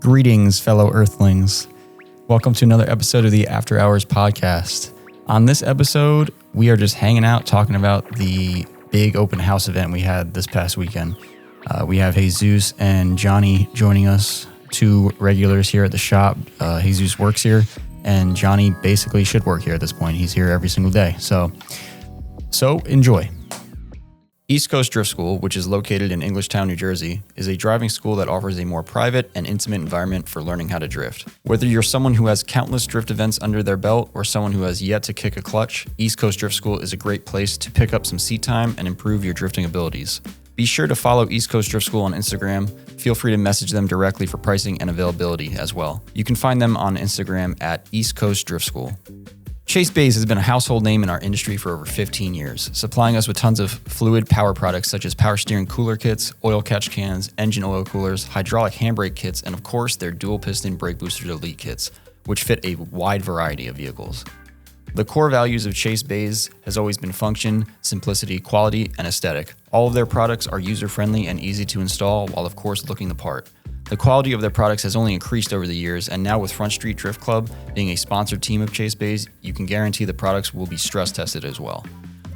Greetings, fellow Earthlings. Welcome to another episode of the After Hours podcast. On this episode, we are just hanging out talking about the big open house event we had this past weekend. We have Jesus and Johnny joining us, two regulars here at the shop. Jesus works here, and Johnny basically should work here at this point. He's here every single day. So enjoy. East Coast Drift School, which is located in Englishtown, New Jersey, is a driving school that offers a more private and intimate environment for learning how to drift. Whether you're someone who has countless drift events under their belt or someone who has yet to kick a clutch, East Coast Drift School is a great place to pick up some seat time and improve your drifting abilities. Be sure to follow East Coast Drift School on Instagram. Feel free to message them directly for pricing and availability as well. You can find them on Instagram at East Coast Drift School. Chase Bays has been a household name in our industry for over 15 years, supplying us with tons of fluid power products such as power steering cooler kits, oil catch cans, engine oil coolers, hydraulic handbrake kits, and of course their dual piston brake booster elite kits, which fit a wide variety of vehicles. The core values of Chase Bays has always been function, simplicity, quality, and aesthetic. All of their products are user-friendly and easy to install while of course looking the part. The quality of their products has only increased over the years, and now with Front Street Drift Club being a sponsored team of Chase Bays, you can guarantee the products will be stress tested as well.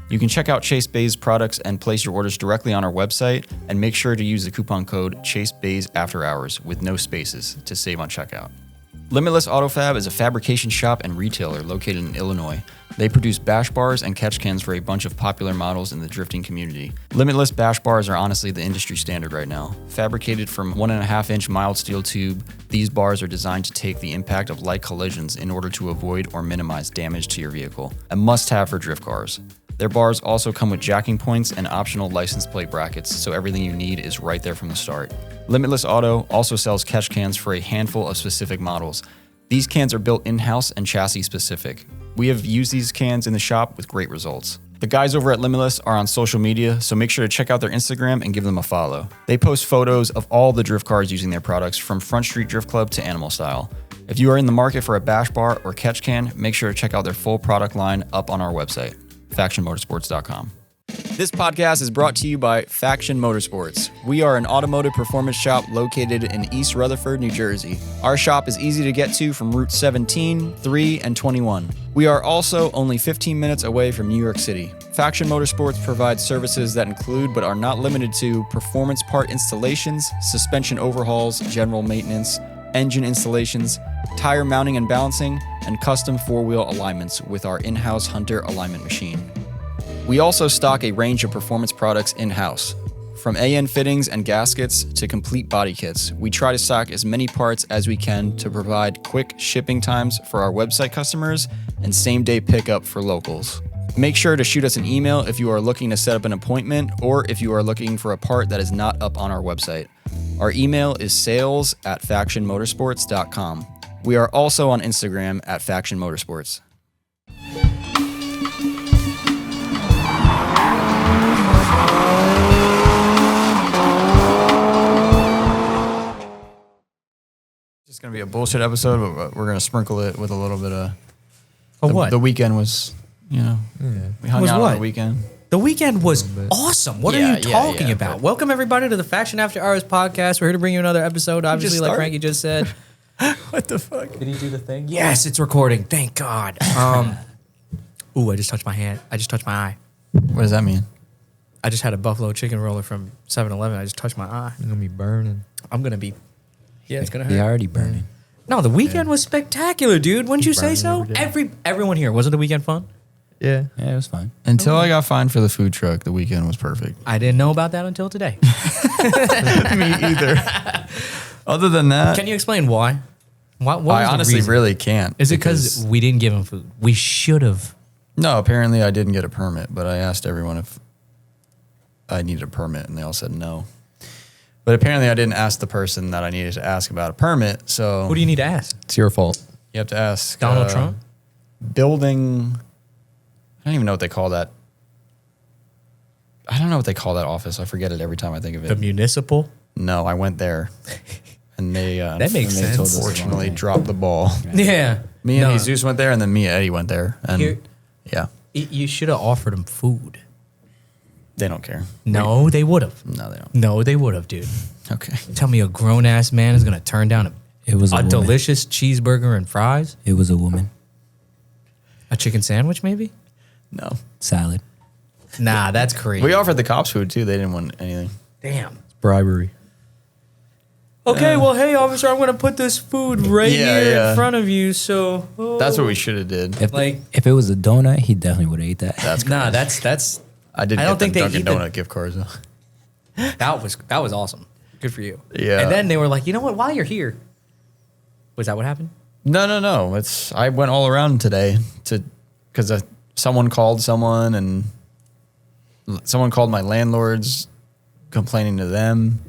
You can check out Chase Bays products and place your orders directly on our website, and make sure to use the coupon code ChaseBaysAfterHours with no spaces to save on checkout. Limitless Autofab is a fabrication shop and retailer located in Illinois. They produce bash bars and catch cans for a bunch of popular models in the drifting community. Limitless bash bars are honestly the industry standard right now. Fabricated from 1.5-inch mild steel tube, these bars are designed to take the impact of light collisions in order to avoid or minimize damage to your vehicle. A must-have for drift cars. Their bars also come with jacking points and optional license plate brackets, so everything you need is right there from the start. Limitless Auto also sells catch cans for a handful of specific models. These cans are built in-house and chassis specific. We have used these cans in the shop with great results. The guys over at Limitless are on social media, so make sure to check out their Instagram and give them a follow. They post photos of all the drift cars using their products, from Front Street Drift Club to Animal Style. If you are in the market for a bash bar or catch can, make sure to check out their full product line up on our website, FactionMotorsports.com. This podcast is brought to you by Faction Motorsports. We are an automotive performance shop located in East Rutherford, New Jersey. Our shop is easy to get to from Route 17, 3, and 21. We are also only 15 minutes away from New York City. Faction Motorsports provides services that include, but are not limited to, performance part installations, suspension overhauls, general maintenance, engine installations, tire mounting and balancing, and custom four-wheel alignments with our in-house Hunter alignment machine. We also stock a range of performance products in-house. From AN fittings and gaskets to complete body kits, we try to stock as many parts as we can to provide quick shipping times for our website customers and same-day pickup for locals. Make sure to shoot us an email if you are looking to set up an appointment or if you are looking for a part that is not up on our website. Our email is sales@factionmotorsports.com. We are also on Instagram at Faction Motorsports. It's going to be a bullshit episode, but we're going to sprinkle it with a little bit of... what? The weekend was, we hung out on the weekend. The weekend was awesome. What are you talking about? Welcome, everybody, to the Faction After Hours podcast. We're here to bring you another episode, obviously, like Frankie just said. What the fuck? Did he do the thing? Yes, it's recording. Thank God. Ooh, I just touched my hand. I just touched my eye. What does that mean? I just had a buffalo chicken roller from 7-Eleven. I just touched my eye. You're going to be burning. I'm going to be... Yeah, it's going to hurt. You're already burning. No, the weekend was spectacular, dude. Wouldn't you say so? Everyone here. Wasn't the weekend fun? Yeah. Yeah, it was fun. Until I got fined for the food truck, the weekend was perfect. I didn't know about that until today. Me either. Other than that... Can you explain why? What I honestly really can't. Is it because we didn't give him food? We should have. No, apparently I didn't get a permit, but I asked everyone if I needed a permit, and they all said no. But apparently I didn't ask the person that I needed to ask about a permit, so... Who do you need to ask? It's your fault. You have to ask... Donald Trump? Building... I don't even know what they call that. I don't know what they call that office. I forget it every time I think of it. The municipal? No, I went there, and they... that makes sense. Unfortunately, dropped the ball. Yeah. Me and Jesus went there, and then me and Eddie went there. And yeah. You should have offered him food. They don't care. No, they would have. No, they don't. No, they would have, dude. Okay. Tell me a grown-ass man is going to turn down It was a woman. delicious cheeseburger and fries. It was a woman. A chicken sandwich, maybe? No. Salad. Nah, that's crazy. We offered the cops food too. They didn't want anything. Damn. Bribery. Okay, well, hey, officer, I'm going to put this food right here in front of you, so... That's what we should have did. If it was a donut, he definitely would have ate that. That's Nah, that's... I did I get don't think them they Dunkin' eat Donut gift cards though. That was awesome. Good for you. Yeah. And then they were like, you know what? While you're here... Was that what happened? No. I went all around today because someone called someone and someone called my landlords complaining to them.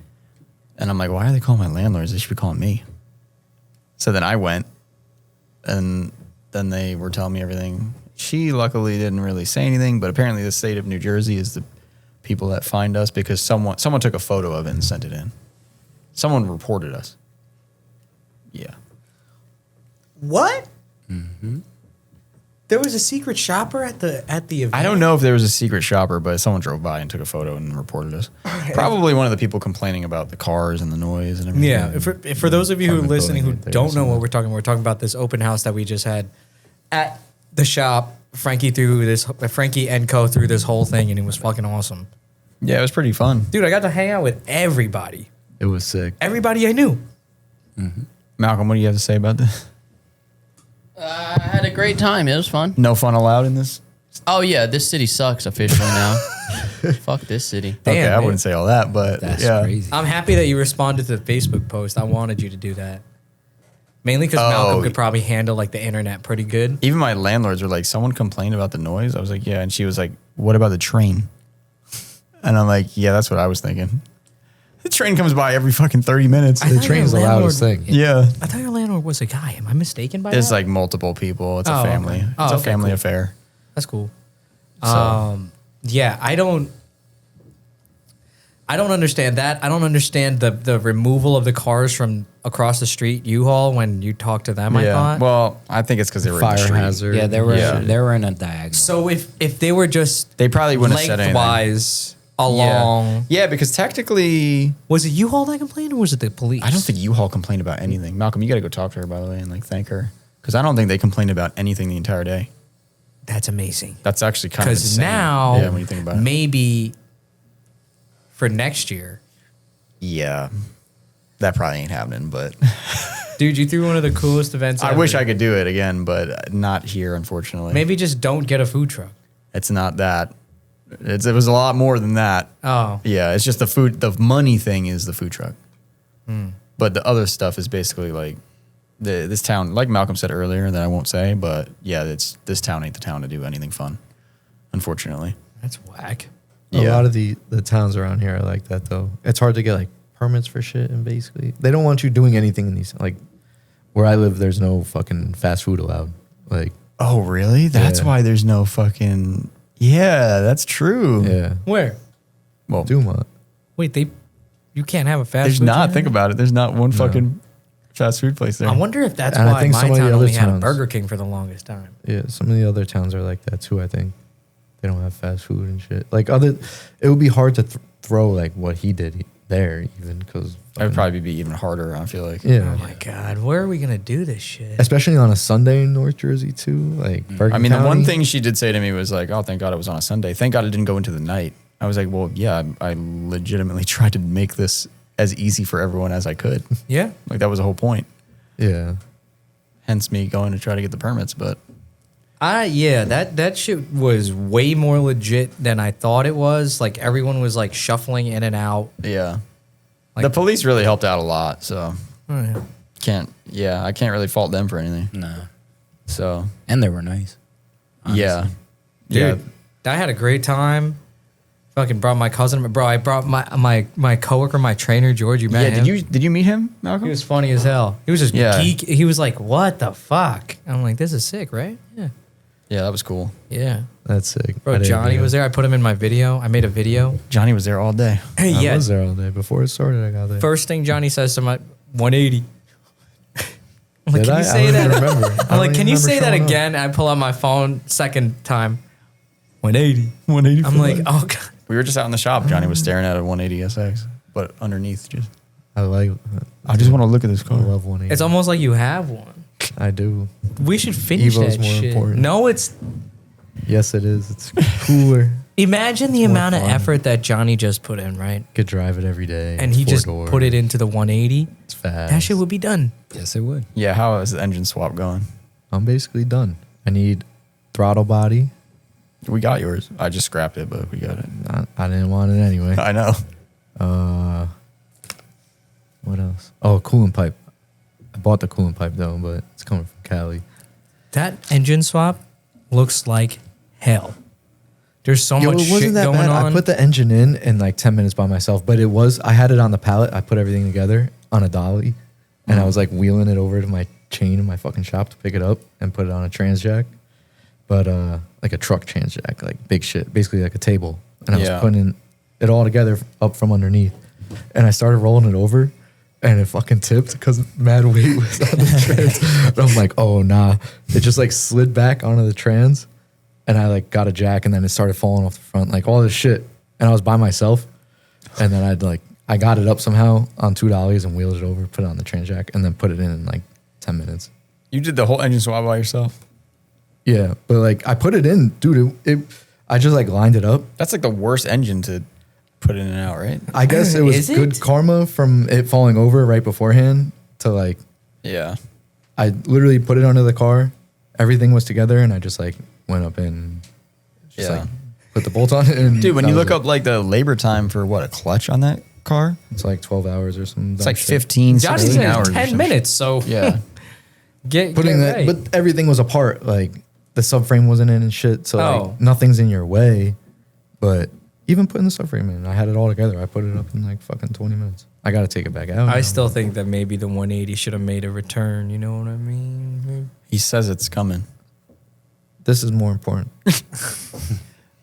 And I'm like, why are they calling my landlords? They should be calling me. So then I went and then they were telling me everything. She luckily didn't really say anything, but apparently the state of New Jersey is the people that find us because someone took a photo of it and sent it in. Someone reported us. Yeah. What? Mm-hmm. There was a secret shopper at the event? I don't know if there was a secret shopper, but someone drove by and took a photo and reported us. Probably one of the people complaining about the cars and the noise and everything. Yeah. For those of you who are listening who don't know what we're talking about, we're talking about this open house that we just had at the shop. Frankie and Co. threw this whole thing, and it was fucking awesome. Yeah, it was pretty fun. Dude, I got to hang out with everybody. It was sick. Everybody I knew. Mm-hmm. Malcolm, what do you have to say about this? I had a great time. It was fun. No fun allowed in this? Oh, yeah. This city sucks officially now. Fuck this city. Damn, okay, I man. wouldn't say all that, but That's yeah. crazy. I'm happy that you responded to the Facebook post. I wanted you to do that. Mainly because Malcolm could probably handle like the internet pretty good. Even my landlords were like, someone complained about the noise? I was like, yeah. And she was like, what about the train? And I'm like, yeah, that's what I was thinking. The train comes by every fucking 30 minutes. I The thought train's your the loudest landlord- thing. Yeah. I thought your landlord was a guy. Am I mistaken by It's that? like multiple people. It's Oh, a family. okay. It's a Okay, family cool. affair. That's cool. So. Yeah, I don't understand that. I don't understand the removal of the cars from across the street U-Haul when you talk to them, I thought. Well, I think it's because they were in the Fire street. hazard. Yeah, they were in a diagonal. So if they were just They probably wouldn't have said anything. lengthwise along. Yeah, because technically, Was it U-Haul that complained or was it the police? I don't think U-Haul complained about anything. Malcolm, you got to go talk to her, by the way, and like thank her. Because I don't think they complained about anything the entire day. That's amazing. That's actually kind of Because insane. now, Yeah, when you think about it. maybe for next year, Yeah. That probably ain't happening, but dude, you threw one of the coolest events I ever. wish I could do it again, but not here, unfortunately. Maybe just don't get a food truck. It's not that. It was a lot more than that. Oh. Yeah, it's just the food. The money thing is the food truck. But the other stuff is basically like this town, like Malcolm said earlier, that I won't say, but yeah, this town ain't the town to do anything fun, unfortunately. That's whack. A lot of the towns around here are like that, though. It's hard to get like permits for shit, and basically they don't want you doing anything in these. Like where I live, there's no fucking fast food allowed. Like, Oh, really? That's Yeah. why there's no fucking. Yeah, that's true. yeah, Where? Well, Dumont. Wait, you can't have a fast there's food not. joint Think there? about it. There's not one fucking fast food place there. I wonder if that's And I why think my some of the town other only had a towns- Burger King for the longest time. Yeah, some of the other towns are like that too. I think they don't have fast food and shit. Like it would be hard to throw like what he did there, even because That would probably be even harder. I feel like. yeah. Oh my God, where are we gonna do this shit? Especially on a Sunday in North Jersey too. Like, Bergen I mean, the one County. thing she did say to me was like, "Oh, thank God it was on a Sunday. Thank God it didn't go into the night." I was like, "Well, yeah, I legitimately tried to make this as easy for everyone as I could. Yeah, Like that was the whole point. Yeah, Hence me going to try to get the permits. But that shit was way more legit than I thought it was. Like everyone was like shuffling in and out. yeah, Like- the police really helped out a lot. So Oh, yeah. I can't really fault them for anything. No. So And they were nice. yeah, Dude, I had a great time. Fucking brought my cousin, bro. I brought my coworker, my trainer, George. You met yeah. him? Did you meet him, Malcolm? He was funny as hell. He was just Yeah. geek. He was like, "What the fuck?" I'm like, "This is sick, right?" Yeah, Yeah, that was cool. yeah. that's sick. Bro, Johnny was there. I put him in my video. I made a video. Johnny was there all day. I Yeah. was there all day before it started. I got there. First thing Johnny says to my 180. I'm like, Did can I? you I say don't that? even remember. I I'm don't like, even can you remember say that showing up. again? I pull out my phone second time. 180. 180. I'm like, oh god. We were just out in the shop. Johnny was staring at a 180 SX, but underneath just. I just want to look at this I car. love 180. It's almost like you have one. I do. We should finish Evo's that more shit. important. No, it's Yes, it is. It's cooler. imagine the It's more amount of fun. effort that Johnny just put in, right? Could drive it every day. And It's he just four-door. put it into the 180. It's fast. That shit would be done. Yes, it would. Yeah, how is the engine swap going? I'm basically done. I need throttle body. We got yours. I just scrapped it, but we got it. I didn't want it anyway. I know. What else? Oh, coolant pipe. I bought the coolant pipe though, but it's coming from Cali. That engine swap looks like hell. There's so much it wasn't shit that going bad. on. I put the engine in like 10 minutes by myself, but I had it on the pallet. I put everything together on a dolly, and I was like wheeling it over to my chain in my fucking shop to pick it up and put it on a trans jack. But like a truck trans jack, like big shit, basically like a table. And I was Yeah. putting it all together up from underneath. And I started rolling it over, and it fucking tipped because mad weight was on the trans. And I'm like, oh nah. It just like slid back onto the trans, and I like got a jack, and then it started falling off the front, like all this shit. And I was by myself, and then I got it up somehow on $2 and wheeled it over, put it on the trans jack, and then put it in like 10 minutes. You did the whole engine swap by yourself? Yeah, but like I put it in, dude. I just like lined it up. That's like the worst engine to put in and out, right? I guess it was Is good it? karma from it falling over right beforehand to like Yeah. I literally put it under the car. Everything was together, and I just like went up and just Yeah. like put the bolt on it. And Dude, when that you was look it. up like the labor time for what, a clutch on that car? It's like 12 hours or something. It's like 15, Johnny 16 said hours. or 10 some minutes, so shit. Yeah. get Putting that, right. but everything was apart. Like the subframe wasn't in and shit, so Oh. like nothing's in your way. But even putting the subframe in, I had it all together. I put it up in like fucking 20 minutes. I got to take it back out. I now. still think that maybe the 180 should have made a return. You know what I mean? He says it's coming. This is more important.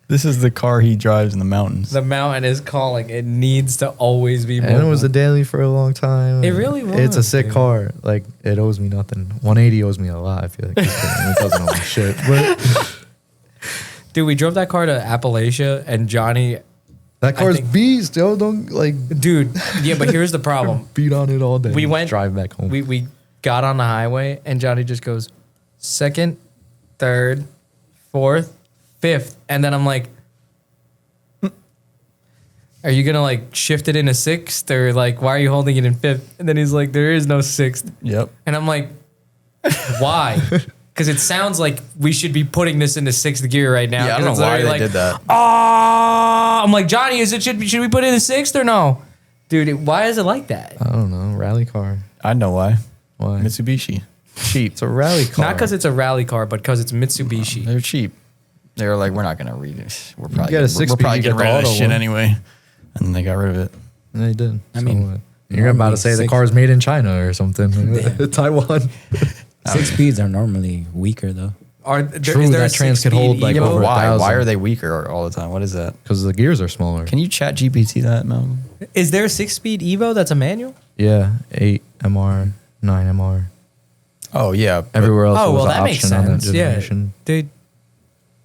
This is the car he drives in the mountains. The mountain is calling. It needs to always be And it was mobile. a daily for a long time. It really It's a was, sick dude. car. Like it owes me nothing. 180 owes me a lot. I feel like it doesn't owe me shit. But Dude, we drove that car to Appalachia, and Johnny, that car's think- beast, yo. Don't like dude, yeah, but here's the problem. beat on it all day. We went- drive back home. We got on the highway, and Johnny just goes, second, third, fourth, fifth. And then I'm like, are you going to like shift it into sixth? Or like, why are you holding it in fifth? And then he's like, there is no sixth. Yep. And I'm like, why? Because it sounds like we should be putting this into sixth gear right now. Yeah, I 'Cause don't it's know why literally they like, did that. I'm like, Johnny, should we put it in the sixth or no? Dude, why is it like that? I don't know. Rally car. I know why. Why? Mitsubishi. Cheap. It's a rally car. Not because it's a rally car, but because it's Mitsubishi. They're cheap. They were like, we're not going to read it. We're probably, get a we're six-speed, probably you getting get rid the of this auto shit one. anyway. And then they got rid of it. And they did. I mean, what? You're about to say the six- car's made in China or something. Taiwan. 6 speeds are normally weaker though. True, that trans could hold, like, Yeah, but over why? 1,000. Why are they weaker all the time? What is that? Because the gears are smaller. Can you chat GPT that, Malcolm? Is there a 6-speed Evo that's a manual? Yeah, 8 MR, 9 MR. Oh, yeah. but Everywhere else Oh, was well, an that makes option on that sense. Yeah. generation. Dude.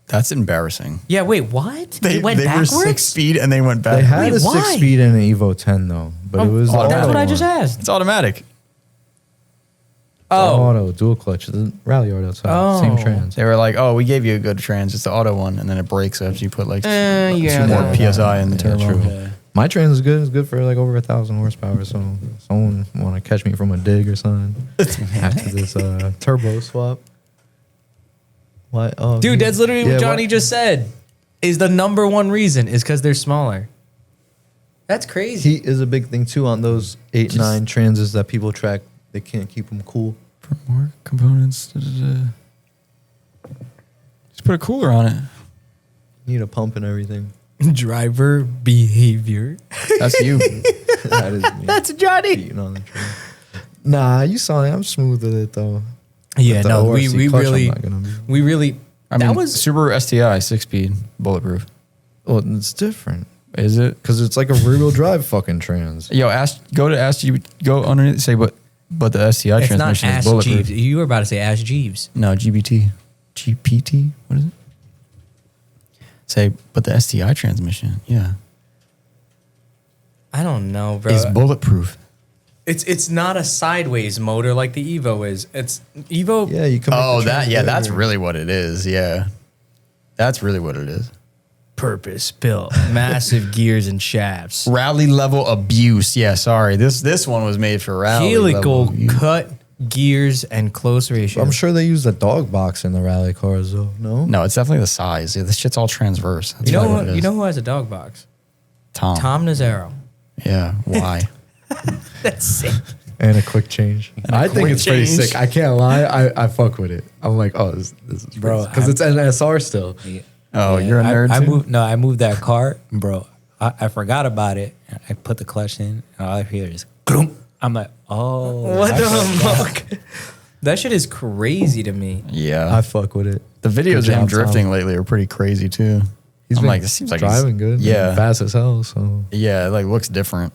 That's embarrassing. Yeah, wait, what? It went were backwards? 6-speed and they went back. They had Wait, a why? 6-speed and an Evo 10 though, but it was Oh, That's auto what I just one. asked. It's automatic. Oh. Auto, dual clutch, the rally auto, Oh. same trans. They were like, oh, we gave you a good trans. It's the auto one. And then it breaks after you put like yeah, 2 more that- PSI in the turbo. true. Yeah. My trans is good. It's good for like over 1,000 horsepower. So if someone want to catch me from a dig or something after this turbo swap. What? Oh, Dude, that's literally yeah, what Johnny just said. Is the number one reason is because they're smaller. That's crazy. Heat is a big thing too on those 8-9 transes that people track. They can't keep them cool. For more components. Just put a cooler on it. Need a pump and everything. Driver behavior. That's you. That is me. That's Johnny. Beating on the train. Nah, you saw it. I'm smooth with it though. Yeah, With the no, ORC we clutch, I'm really, not gonna be- we really. I mean, that was Subaru STI 6-speed bulletproof. Well, it's different Is it? because it's like a rear-wheel drive fucking trans. Yo, go underneath. Say, but the STI It's not transmission is Ash bulletproof. Jeeves. You were about to say Ash Jeeves. No, GPT. What is it? Say, but the STI transmission, yeah, I don't know, bro. is bulletproof. It's not a sideways motor like the Evo is. It's Evo. Yeah, you can. Oh, that's really what it is. Yeah, that's really what it is. Purpose built, massive gears and shafts, Rally level abuse. Yeah, sorry. This one was made for rally helical level abuse. cut gears and close ratio. I'm sure they use the dog box in the rally cars, though. No. No, it's definitely the size. Yeah, this shit's all transverse. That's You know what it is. you know who has a dog box? Tom. Tom Nazaro. Yeah. Why? That's sick. And a quick change. I think quick it's pretty change. sick. I can't lie. I fuck with it. I'm like, oh, this is Bro, because it's an SR still. Oh, you're a nerd I too? I moved that car, bro. I forgot about it. I put the clutch in, and all I hear is "Grum." I'm like, oh, What I the forgot. fuck? That shit is crazy to me. Yeah. I fuck with it. The videos Good of him job, drifting Tom. lately are pretty crazy too. He's I'm been like, this seems like he's driving good. Yeah. and fast as hell. So Yeah, it like looks different.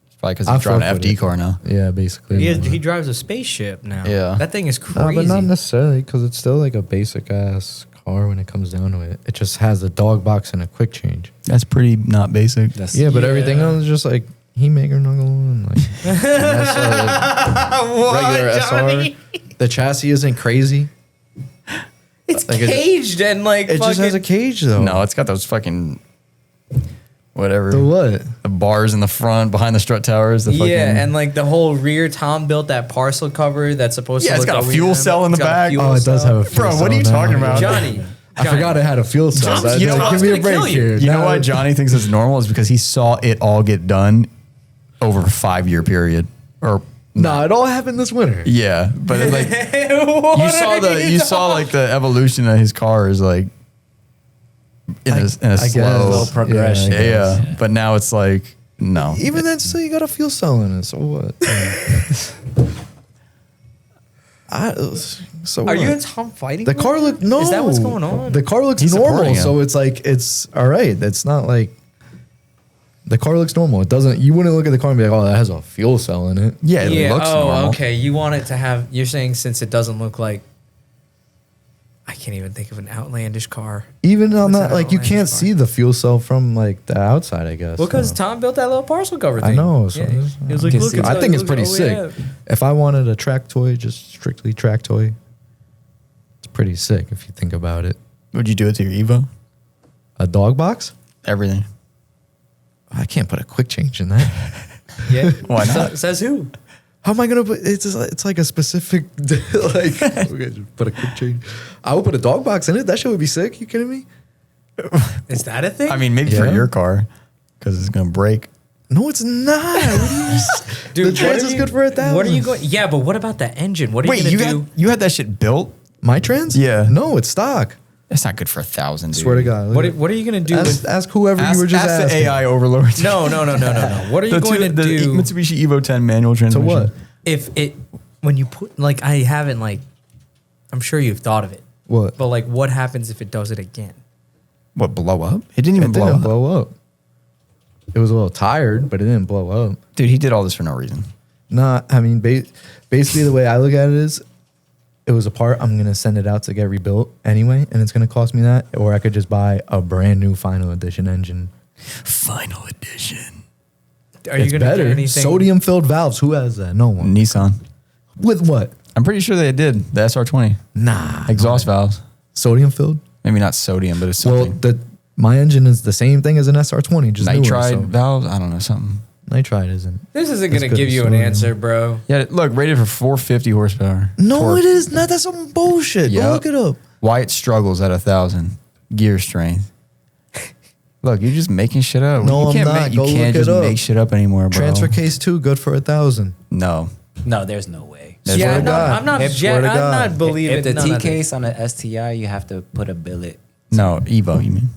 It's probably because I he's driving an fuck with FD it. car now. yeah, basically. He drives a spaceship now. Yeah. That thing is No, crazy. but not necessarily because it's still like a basic ass car when it comes down to it. It just has a dog box and a quick change. That's pretty not basic. That's, Yeah, but Yeah. everything else is just like He-Maker knuckle and like an SR, regular SR. The chassis isn't crazy. It's Like, it- caged and like It fucking, just has a cage though. No, it's got those fucking whatever. The what? The bars in the front behind the strut towers. The fucking, yeah, and like the whole rear. Tom built that parcel cover that's supposed Yeah, to. it's look got a OEM. fuel cell in the It's got a back. fuel Oh, it does cell. have a fuel Bro, what cell are you now. talking about? Johnny. I forgot it had a fuel cell. You know what? Give me a It's gonna break kill you. here. You know Now- why Johnny thinks it's normal is because he saw it all get done over a 5-year period. Or No, it all happened this winter. yeah, but it, like you saw like the evolution of his cars like in a I slow guess. progression. Yeah, I yeah, guess. but now it's like no. Even then, still you got a fuel cell in it. So what? So Are what? you and Tom fighting? The with car him? look no. Is that what's going on? The car looks He's supporting normal, him. so it's like it's all right. It's not like the car looks normal. It doesn't. You wouldn't look at the car and be like, "Oh, that has a fuel cell in it." Yeah, it yeah. looks Oh, normal. okay. You want it to have. You're saying since it doesn't look like. I can't even think of an outlandish car. Even on What's that, that like you outlandish can't car? see the fuel cell from like the outside. I guess. Well, because So. Tom built that little parcel cover thing. I know. So Yeah. this- He was like, can look, see- it's I like- think it's look- pretty oh, sick. yeah. If I wanted a track toy, just strictly track toy, it's pretty sick if you think about it. Would you do it to your Evo? A dog box? Everything. I can't put a quick change in that. Yeah. Why not? Says who? How am I gonna put? It's like a specific like. Okay, just put a quick change. I would put a dog box in it. That shit would be sick. You kidding me? Is that a thing? I mean, maybe for Yeah. your car because it's gonna break. No, it's not. What are you, Dude, the what trans are is you- good for 1,000. What are you going? Yeah, but what about the engine? What are Wait, you you gonna do? had that shit built? My trans? Yeah. No, it's stock. That's not good for 1,000. Swear to God. What are you gonna do? Ask whoever Ask, you were just ask asking. the AI overlord. No. What are you going to the do Mitsubishi Evo 10 manual transmission. what? if it when you put like I haven't like I'm sure you've thought of it, What? but like what happens if it does it again? What, blow up? It didn't even It blow didn't up. blow up. It was a little tired, but it didn't blow up. Dude, he did all this for no reason. Nah, I mean, basically the way I look at it is, it was a part. I'm gonna send it out to get rebuilt anyway, and it's gonna cost me that. Or I could just buy a brand new final edition engine. Final edition. Are you It's gonna better. do anything? Sodium filled valves. Who has that? No one. Nissan. With what? I'm pretty sure they did. The SR20. Nah. Exhaust valves. Sodium filled. Maybe not sodium, but it's Well, something. my engine is the same thing as an SR20, just newer, Nitride so- valves? I don't know, something. Nitride isn't. This isn't It's gonna good give for you an sodium. answer, bro. Yeah, look, rated for 450 horsepower. No, Torque. it is not. That's some bullshit. Go Yep. look it up. Why it struggles at 1,000 gear strength. Look, you're just making shit up. No, you I'm can't not. Make, Go you can't look it just up. make shit up anymore, bro. Transfer case 2, good for 1,000. No. No, there's no way. That's Yeah, what I I'm got. not. I'm not. If- ja- swear to I'm God. not believing If the none T of this. case on the STI, you have to put a billet. No, Evo, you mean?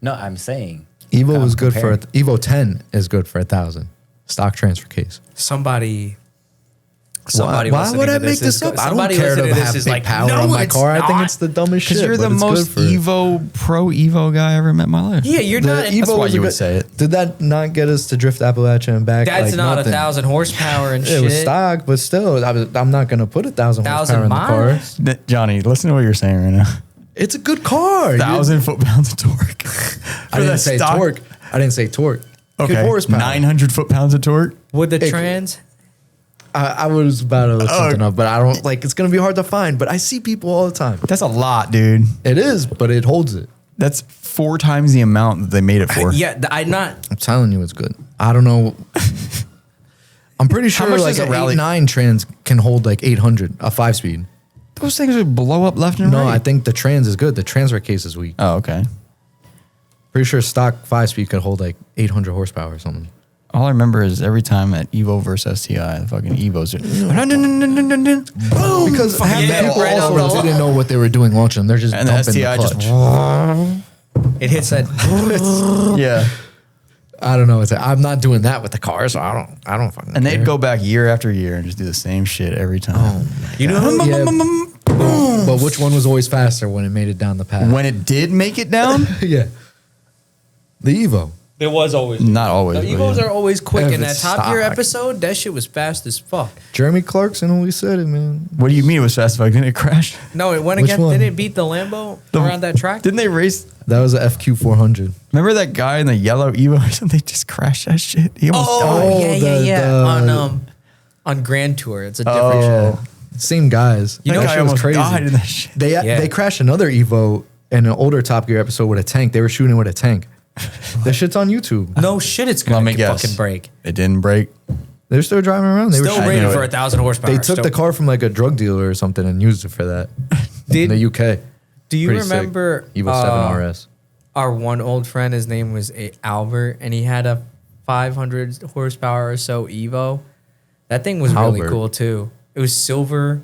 No, I'm saying Evo I'm was good for comparing. Evo 10 is good for 1,000. Stock transfer case. Somebody Why listening would to I make is this go- up? I don't somebody care to listening to have this is big like, power no, on my it's car. I think not. it's the dumbest shit. Because you're the but it's good most for- pro Evo guy I ever met in my life. Yeah, you're The not. Evo That's why was a you would good- say it. Did that not get us to drift Appalachia and back? That's like not nothing? 1,000 horsepower and It shit. was stock, but still, I'm not going to put 1,000 horsepower 1,000 in the car. miles. Johnny, listen to what you're saying right now. It's a good car. 1,000 foot-pounds of torque. I For didn't that say stock- torque. I didn't say torque. Okay, Good horsepower. 900 foot-pounds of torque. Would the It- trans I was about to look something up, but I don't like. It's gonna be hard to find. But I see people all the time. That's a lot, dude. It is, but it holds it. That's 4 times the amount that they made it for. Yeah, I'm not. I'm telling you, it's good. I don't know. I'm pretty sure much like does a an rally- 8.9 trans can hold like 800, a 5-speed. Those things would blow up left and No, right. I think the trans is good. The transfer case is weak. Oh, okay. Pretty sure stock 5-speed could hold like 800 horsepower or something. All I remember is every time at Evo versus STI, the fucking Evos are. Boom! Because half Yeah, the people right on also the- didn't know what they were doing launching them. They're just And the dumping STI the just. clutch. It hits that. Yeah. I don't know. I'm not doing that with the car, so I don't fucking And care. they'd go back year after year and just do the same shit every time. You know, Yeah. But which one was always faster when it made it down the path? When it did make it down, Yeah. The Evo. there was always. not always. The but Evos yeah. are always quick. If In that it's Top Gear stock. episode, that shit was fast as fuck. Jeremy Clarkson always said it, man. What do you mean it was fast? Like, didn't it crash? No, it went Which against. one? Didn't it beat the Lambo around that track? Didn't they race? That was a FQ400. Remember that guy in the yellow Evo or something? They just crashed that shit. He almost Oh, died. the- On Grand Tour, it's a different shit. Same guys. You know, that guy shit was almost crazy. died in that shit. They crashed another Evo in an older Top Gear episode with a tank. They were shooting with a tank. That shit's on YouTube. No shit, it's Let gonna me guess. fucking break. It didn't break. They're still driving around. They Still were rated know for it. 1,000 horsepower. They took Still- the car from like a drug dealer or something and used it for that in Did the UK. Do you Pretty sick. remember Evo 7 RS? Our one old friend? His name was Albert, and he had a 500 horsepower or so Evo. That thing was really Albert. cool too. It was silver,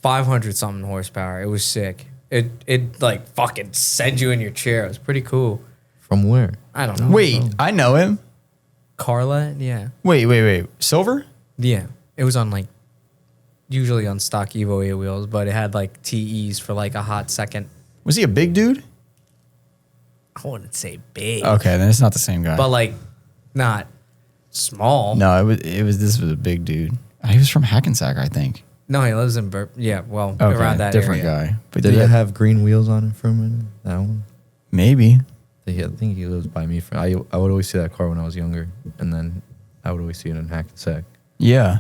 500 something horsepower. It was sick. It like fucking sent you in your chair. It was pretty cool. From where? I don't know. Wait, I know him. Carla? Yeah. Wait. Silver? Yeah. It was on like, usually on stock Evo 8 wheels, but it had like TEs for like a hot second. Was he a big dude? I wouldn't say big, Okay, then it's not the same guy. but like not small. no, this was a big dude. He was from Hackensack, I think. No, he lives in yeah, well, Okay, around that different area. guy. But Did yeah, it have green wheels on it for a minute? That one? maybe. I think he lives by me. I would always see that car when I was younger, and then I would always see it in Hackensack. Yeah.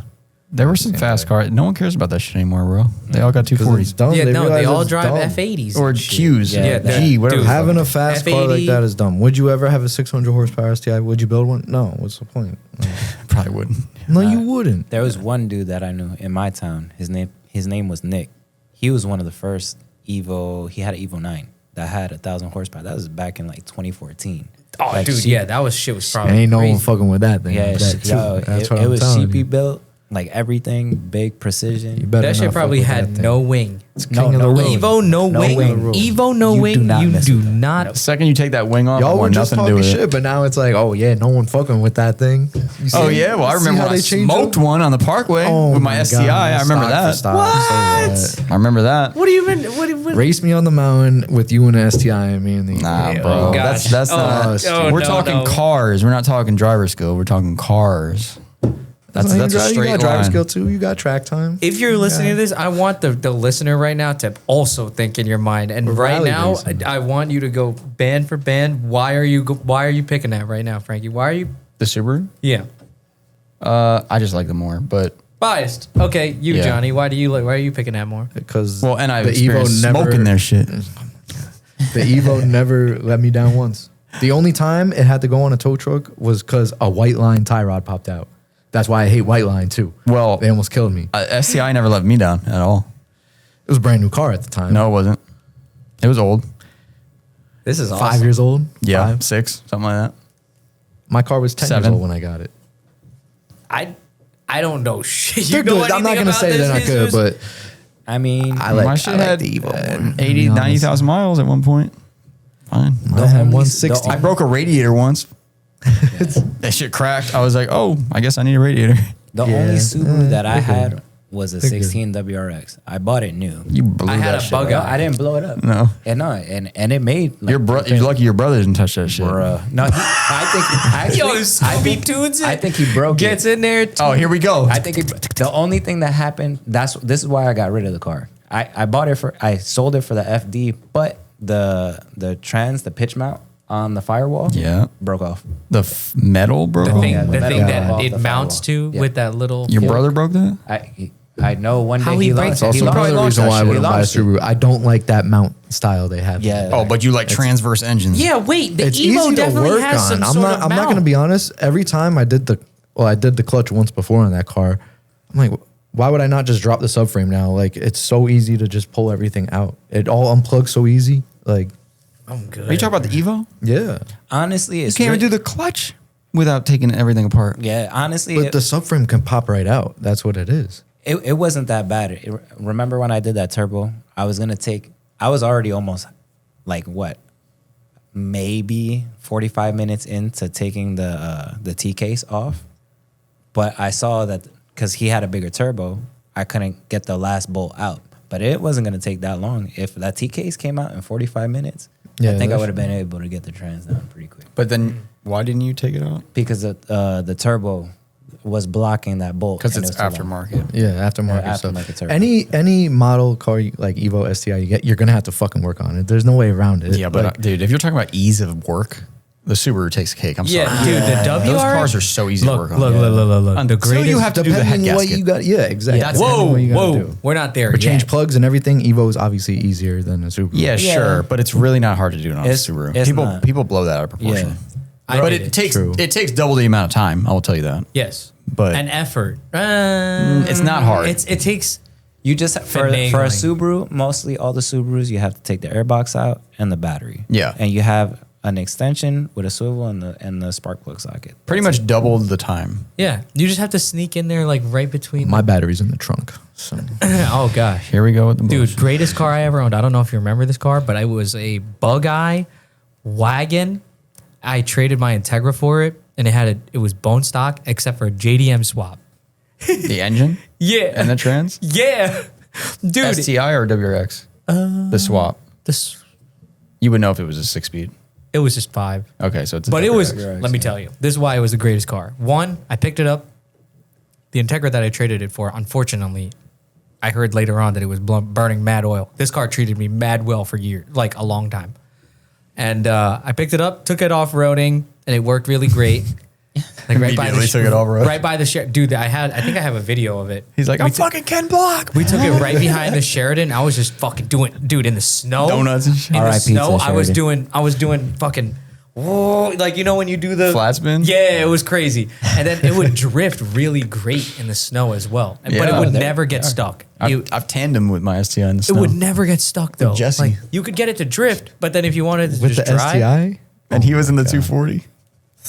There were some Same fast guy. cars. No one cares about that shit anymore, bro. They all got 'Cause it's 240s. dumb. Yeah, no, they realize all it's drive dumb. F80s Or and shit. Qs. Yeah, G, whatever. dude, Having a fast car like F80. that is dumb. Would you ever have a 600 horsepower STI? Would you build one? No. What's the point? No, Probably wouldn't. no you wouldn't. There was one dude that I knew in my town. His name was Nick. He was one of the first Evo. He had an Evo 9 that had 1,000 horsepower. That was back in like 2014. Oh, Like, dude, sheep- yeah, that was shit was probably Ain't no one crazy. fucking with that thing. Yeah, that too. yo, That's it, what it I'm was telling sheepy you. built, like everything, big precision. You better That shit not fuck probably with had that thing. no wing. It's No, king of no the wing. road. Evo, no No wing. wing. Evo, no You wing. do not You mess do with that. not. The second you take that wing off, I Y'all were want just nothing to do talking with shit, it. but now it's like, oh yeah, no one fucking with that thing. You Oh see- yeah, well I see remember how when I they changed smoked it? one on the Parkway Oh with my my STI. God, I remember stock for that. stock, so I remember that. What do you mean? What? Race me on the mountain with you and STI and me and the Nah, Yeah, bro. oh, gosh. That's Oh, not. oh, we're no, talking no. cars. We're not talking driver skill. We're talking cars. That's a you straight got driver line. skill too. You got track time. If you're listening to this, I want the listener right now to also think in your mind. And right Rally now, racing. I want you to go band for band. Why are you picking that right now, Frankie? Why are you? The Subaru. Yeah, I just like them more, but biased. Okay, you Yeah. Johnny. Why are you picking that more? Because well, and I've the experienced smoking their shit. The Evo never let me down once. The only time it had to go on a tow truck was because a white line tie rod popped out. That's why I hate white line too. Well, They almost killed me. STI never let me down at all. It was a brand new car at the time. No, it wasn't. It was old. This is 5 years old. Yeah, 5. 6, something like that. My car was 10 7. years old when I got it. I don't know shit. They're You know good. I'm not anything gonna about say this, they're not good, Jesus? but I mean, I like My shit I like had the Evo more, to 80, be honest. 90,000 miles at one point. Fine. I had only- 160. I broke a radiator once. That shit cracked. I was like, oh, I guess I need a radiator. the Yeah. only Subaru that I they're good. had was a They're good. 16 WRX. I bought it new. You blew I had that a shit bug up. out. I didn't blow it up. No. And it made like, You're lucky your brother didn't touch that shit. Bruh. No, I think Yo, I Scooby think, tunes it. I think he broke Gets it. in there. Oh, here we go. I think the only thing that happened. This is why I got rid of the car. I sold it for the FD, but the pitch mount on the firewall. Yeah. Broke off. The metal broke. The off? thing, Yeah, the the thing metal that off it the mounts firewall. to Yeah. with that little. Your brother broke that? I know one day How he he lost. breaks He it? Also, lost another that reason why I shit. wouldn't He buy a lost it. Subaru. I don't like that mount style they have. Yeah. Oh, but you like transverse engines. Yeah, wait. The It's Evo easy to definitely work has on. some I'm sort not. of I'm not mount. going to be honest. Every time I did the clutch once before on that car. I'm like, why would I not just drop the subframe now? Like, it's so easy to just pull everything out. It all unplugs so easy. Like, I'm good. Are you talking about the Evo? yeah. Honestly, You it's can't even do really- the clutch without taking everything apart. Yeah, honestly, But the subframe can pop right out. That's what it is. it wasn't that bad. Remember when I did that turbo? I was already almost like what, maybe 45 minutes into taking the T case off, but I saw that because he had a bigger turbo, I couldn't get the last bolt out. But it wasn't going to take that long. If that T case came out in 45 minutes, Yeah, I think I that's- would have been able to get the trans down pretty quick But then why didn't you take it out? because the turbo was blocking that bolt Because and it's it was too long. aftermarket. Yeah, aftermarket Yeah, stuff. aftermarket turbo. Any model car like Evo STI you get, you're gonna have to fucking work on it. There's no way around it. Yeah, but Like, dude, if you're talking about ease of work, the Subaru takes the cake. I'm sorry. Yeah, dude. The WR. Those cars are so easy to work on. Look. Until greatest- you have to do the head depending what gasket. you got, yeah, exactly. That's- Depending what you gotta do. We're not there But yet. change plugs and everything. Evo is obviously easier than a Subaru. Yeah, Yeah. sure, but it's really not hard to do it on a It's- Subaru. it's People not. people blow that out of proportion. I But did it it. takes True. it takes double the amount of time. I will tell you that. Yes, But- an effort. It's not hard. It takes. You just for a Finagling. Subaru, mostly all the Subarus, you have to take the airbox out and the battery. Yeah. and you have an extension with a swivel and the spark plug socket. Pretty much doubled the time. Yeah, you just have to sneak in there like right between. My battery's in the trunk. So Oh gosh. Here we go with the Dude, bullshit. greatest car I ever owned. I don't know if you remember this car, but it was a Bug-Eye wagon. I traded my Integra for it, and it was bone stock except for a JDM swap. The engine Yeah, and the trans. yeah, dude. STI or WRX? The swap. This You would know if it was a 6-speed. it was just 5, Okay, so it's a but it was. WRX. Let me tell you, this is why it was the greatest car. One, I picked it up. The Integra that I traded it for, unfortunately, I heard later on that it was burning mad oil. This car treated me mad well for years, like a long time. And I picked it up, took it off roading, and it worked really great. Like Immediately took it off-road. right by the dude. I think I have a video of it. He's like, I'm fucking Ken Block. We took it right behind the Sheridan. I was just fucking doing, dude, in the snow, Donuts and shit. In the R.I.P. snow, to I was Sheridan. doing fucking. Whoa, like when you do the Flat spin? Yeah, it was crazy, and then it would drift really great in the snow as well. But Yeah. it would They- never get stuck. I've tandem with my STI in the It snow. would never get stuck though. Jesse. Like you could get it to drift, but then if you wanted to with just the drive, STI, And he was in the 240.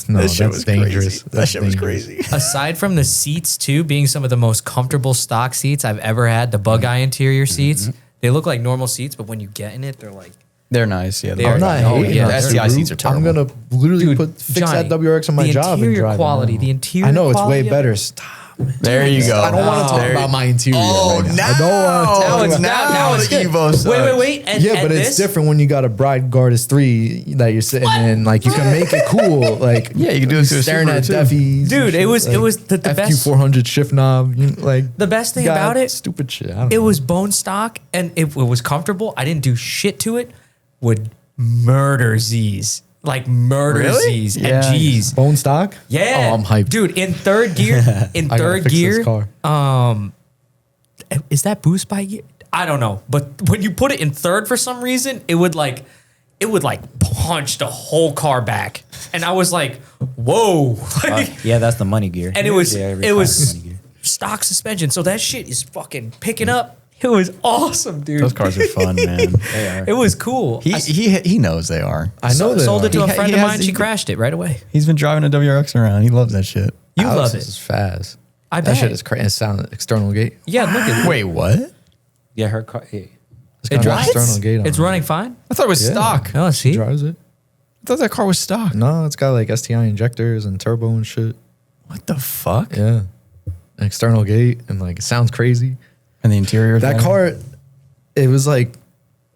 no, That shit that's was dangerous. crazy. That That's shit was dangerous. crazy. aside from the seats too, being some of the most comfortable stock seats I've ever had, the Bug-Eye interior seats, they look like normal seats, but when you get in it, they're like, They're nice. Yeah, They're I'm not Oh, hating. yeah, on the STI Subaru. seats are terrible. I'm gonna literally Dude, fix Johnny, that WRX on my the job and interior drive it quality, now. the interior I know it's quality way of better. it. Stop. There you go. I don't want to talk There- about my interior. Oh, right now, I don't want to talk about now it's the good. Evo sucks. Wait. And, Yeah, and but it's this, different when you got a Bride Gardis 3 that you're sitting in. Like you can make it cool. Like Yeah, you can do it to a staring Subaru, at too. Deffies. Dude, and it was- shit, it was the best- FQ400 shift knob. Like the best thing got about it, stupid shit. I don't it know. was bone stock and it was comfortable. I didn't do shit to it. Would murder Z's. Like murder Really? Z's Yeah. and G's. bone stock. Yeah. Oh, I'm hyped. Dude, in third gear, I gotta fix this car. is that boost by gear? I don't know. But when you put it in third for some reason, it would punch the whole car back. And I was like, whoa. Yeah, that's the money gear. And it was Yeah, every it car was has money gear. stock suspension. So that shit is fucking picking up. It was awesome, dude. Those cars are fun, man. They are. It was cool. He knows they are. I know they sold it to He a ha- friend he of has- mine. She crashed it right away. He's been driving a WRX around. He loves that shit. You Alex love it. is fast. I That bet. shit is crazy. It sounds external gate. Yeah, look at it. Wait, what? Yeah, her car. Yeah. It's got an drives? external gate on It's it. running fine. I thought it was Yeah. stock. Oh, She see? drives it. I thought that car was stock. No, it's got like STI injectors and turbo and shit. What the fuck? Yeah. An external gate and like it sounds crazy. And the interior. That thing? car, it was like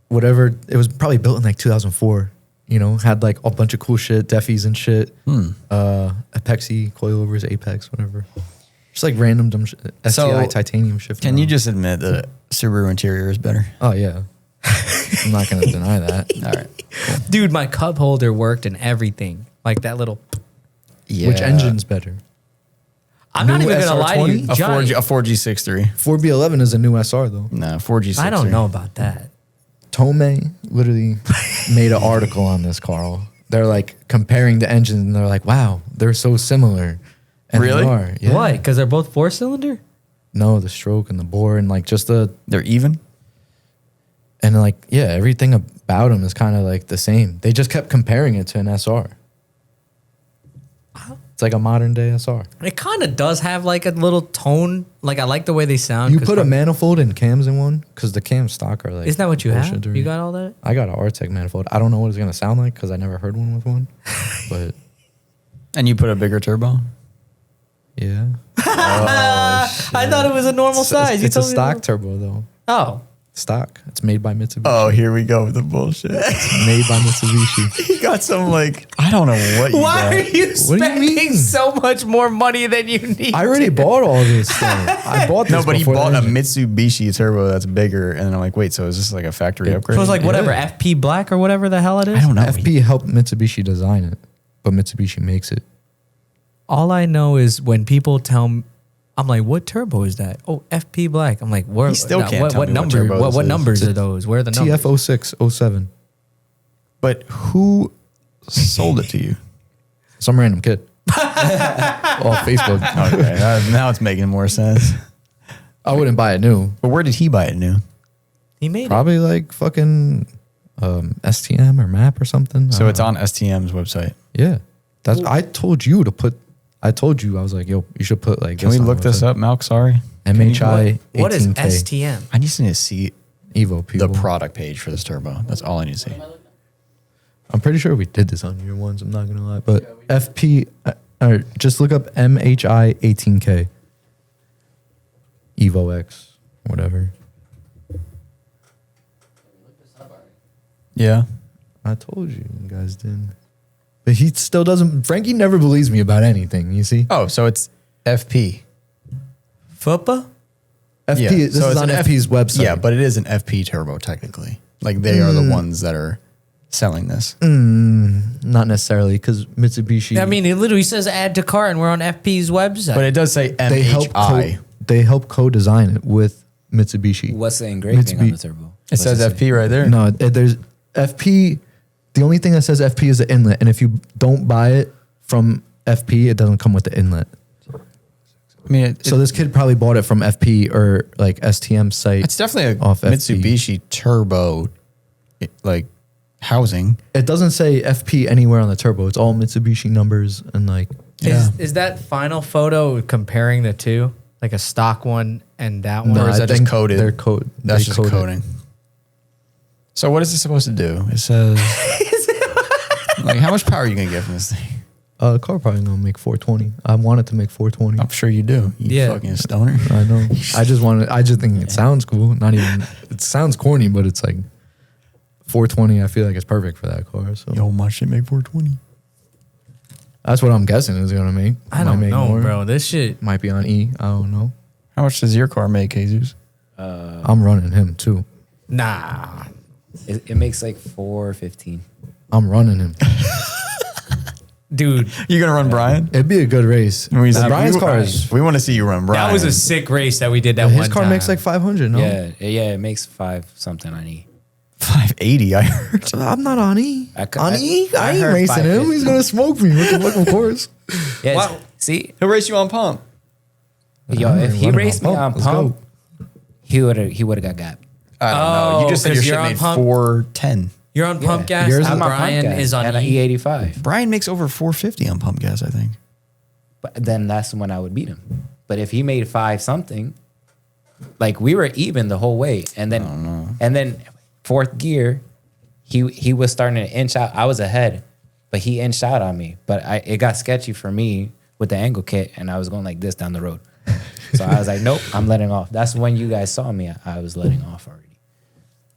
whatever. It was probably built in like 2004. Had like a bunch of cool shit, Deffies and shit. Apexi, coilovers, Apex, whatever. Just like random dumb shit. STI So, titanium shift. Can you just admit that Subaru interior is better? Oh yeah. I'm not gonna deny that. All right. Dude, my cup holder worked and everything. Like that little. Yeah. Which engine's better? I'm not New even gonna lie to you. A Johnny, 4G63. 4B11 is a new SR though. No, 4G63. I don't know about that. Tomei literally made an article on this, Carl. They're like comparing the engines, and they're like, "Wow, they're so similar." And Really? They are. Yeah. Why? Because they're both 4-cylinder? No, the stroke and the bore, and like just the They're even? and like yeah, everything about them is kind of like the same. They just kept comparing it to an SR. It's like a modern day SR. It kind of does have like a little tone. Like I like the way they sound. You 'cause put a from- manifold and cams in one because the cams stock are like. Isn't that what you have? bullshittery. You got all that? I got an R-Tech manifold. I don't know what it's gonna sound like because I never heard one with one. But And you put a bigger turbo? yeah, I thought it was a normal size. It's you a told me stock that. turbo though. Oh, Stock. It's made by Mitsubishi. Oh, here we go with the bullshit. Made by Mitsubishi. He got some like, I don't know what you why got. are you What do you spending mean? so much more money than you need? I already bought all this stuff. I bought this. No, but he before the bought a engine. Mitsubishi turbo that's bigger. And then I'm like, wait, so is this like a factory upgrade? So it's like whatever Yeah. FP Black or whatever the hell it is. I don't know. FP helped Mitsubishi design it, but Mitsubishi makes it. All I know is when people tell me, I'm like, what turbo is that? Oh, FP Black. I'm like, where? He still can't what, tell what me what number? turbo this What is. numbers are those? Where are the numbers? TF06, 07. But who sold it to you? Some random kid. Off Facebook. Okay, now it's making more sense. I wouldn't buy it new. But where did he buy it new? He made it. Probably like fucking STM or MAP or something. So it's on STM's website. Yeah. That's I told you to put. I told you I was like, yo, you should put like. Can we look this up, Malk? Sorry. MHI What is 18K STM? I just need to see Evo people. the product page for this turbo. That's all I need to see. I'm pretty sure we did this on year ones. I'm not gonna lie, but FP. Or just look up MHI 18K. Evo X, whatever. Yeah. I told you guys didn't. But he still doesn't. Frankie never believes me about anything. You see, Oh, so it's FP. FUPA? FP. Yeah, This so is it's on an FP's website. Yeah, but it is an FP turbo technically. Like they are the ones that are selling this. not necessarily because Mitsubishi. I mean, it literally says add to cart and we're on FP's website. But it does say they help MHI. they help co-design it with Mitsubishi. What's the engraving on the turbo? It says FP right there. No, there's FP. The only thing that says FP is the inlet, and if you don't buy it from FP, it doesn't come with the inlet. I mean, So this kid probably bought it from FP or like STM site. it's definitely a off FP. Mitsubishi turbo, like housing. It doesn't say FP anywhere on the turbo. It's all Mitsubishi numbers and like. Is that final photo comparing the two? Like a stock one and that one? No, or is I that just think coded? They're code. That's they just code it. coding. So what is this supposed to do? It says, like, how much power are you gonna get from this thing? The car probably gonna make 420. I want it to make 420. I'm sure you do. You Yeah. fucking stoner. I know. I just think it sounds cool. Not even. It sounds corny, but it's like 420. I feel like it's perfect for that car. So Yo, much they make 420. that's what I'm guessing is gonna make. I Might don't make know, more. bro. This shit. Might be on E. I don't know. How much does your car make, Jesus? I'm running him too. Nah. It makes like 415. I'm running him. Dude, You gonna run Brian? It'd be a good race. Brian's car is. We want to see you run Brian. that was a sick race that we did that one His car time. makes like 500. No, Yeah, it makes 5 something on E. 580. I heard. I'm not on E. I On E, I ain't heard racing him. He's 550. gonna smoke me. What the fuck? Of course. Yeah, Wow. see, He'll race you on pump. yo, if he Run him raced me on Let's pump, go. he would have got gapped. I don't know. You just said 'cause your you're shit on made pump? 410. You're on pump Yeah. gas. Yours and is I'm on Brian pump gas is on and E. E85. Brian makes over 450 on pump gas, I think. But then that's when I would beat him. But if he made 5 something, like we were even the whole way, and then fourth gear, he was starting to inch out. I was ahead, but he inched out on me. But it got sketchy for me with the angle kit, and I was going like this down the road. So I was like, nope, I'm letting off. That's when you guys saw me. I was letting off already.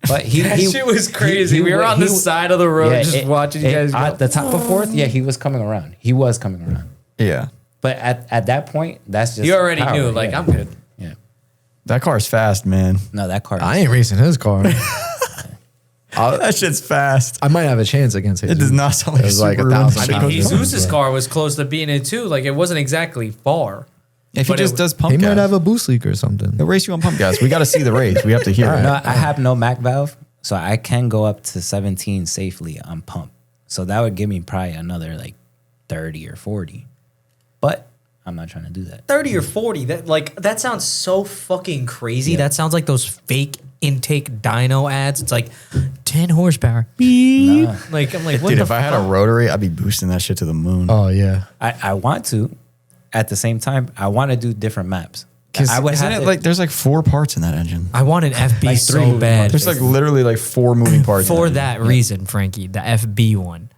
But That shit was crazy. We were on the side of the road just watching you guys go. At the top of fourth, yeah, he was coming around. He was coming around. Yeah. But at that point, that's just You already power, knew, like, yeah. I'm good. Yeah. That car's fast, man. No, that car. I ain't racing his car. That shit's fast. I might have a chance against Jesus. It does not sound like It was a like Subaru. 1,000 I mean, pounds. Jesus' car was close to being it too. Like it wasn't exactly far. If he But just it- does pump He gas, might have a boost leak or something. he'll race you on pump gas. We got to see the race. We have to hear it. No, I have no Mac valve, so I can go up to 17 safely on pump. So that would give me probably another like 30 or 40. But I'm not trying to do that. 30 or 40. That sounds so fucking crazy. Yeah. That sounds like those fake intake dyno ads. It's like 10 horsepower. Nah. Like I'm like, what Dude, the if I had a fuck? rotary, I'd be boosting that shit to the moon. Oh yeah. I want to. At the same time, I want to do different maps. Because I would isn't have it to- like there's like 4 parts in that engine? I want an FB Like 3 so moving bad. parts. There's like literally like 4 moving parts in For that that reason, Frankie, the FB one.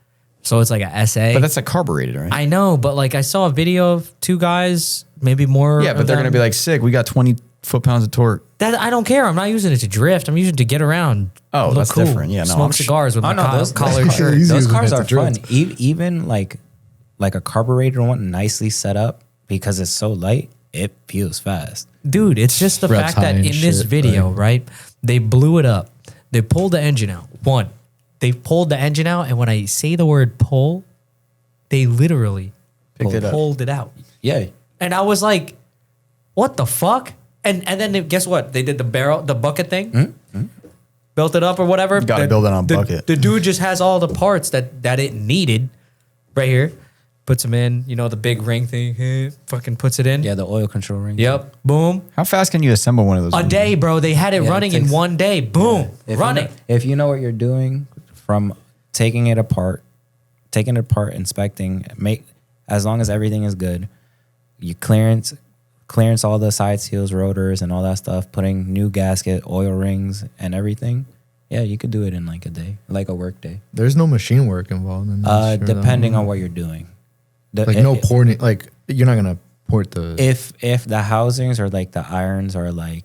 So it's like a SA. But that's like carbureted, right? I know, but like I saw a video of 2 guys, maybe more. Yeah, but of they're them. going to be like, sick, we got 20 foot-pounds of torque. That I don't care. I'm not using it to drift. I'm using it to get around. Oh, look that's cool, different. Yeah, no, smoke I'm cigars with Oh, my no, those- collared those- shirt. He's Those using cars it to are fun. drift. Even like a carburetor one nicely set up because it's so light, it feels fast. Dude, it's just the Reps fact that high in and this shit, video, right? They blew it up. They pulled the engine out. One, they pulled the engine out, and when I say the word pull, they literally Picked it up. pulled it out. Yeah. And I was like, what the fuck? And then guess what? They did the bucket thing. Built it up or whatever. Gotta build it on a bucket. The dude just has all the parts that it needed right here. Puts them in, the big ring thing. Fucking puts it in. Yeah, the oil control ring. Yep. Boom. How fast can you assemble one of those? A day, bro. They had it Yeah, it running in takes- one day. Boom. If Running. if you know what you're doing from taking it apart, inspecting, as long as everything is good, you clearance all the side seals, rotors, and all that stuff, putting new gasket, oil rings, and everything. Yeah, you could do it in like a day, like a work day. There's no machine work involved in this. Depending on what you're doing. like no porting. Like you're not gonna port the. If the housings or like the irons are like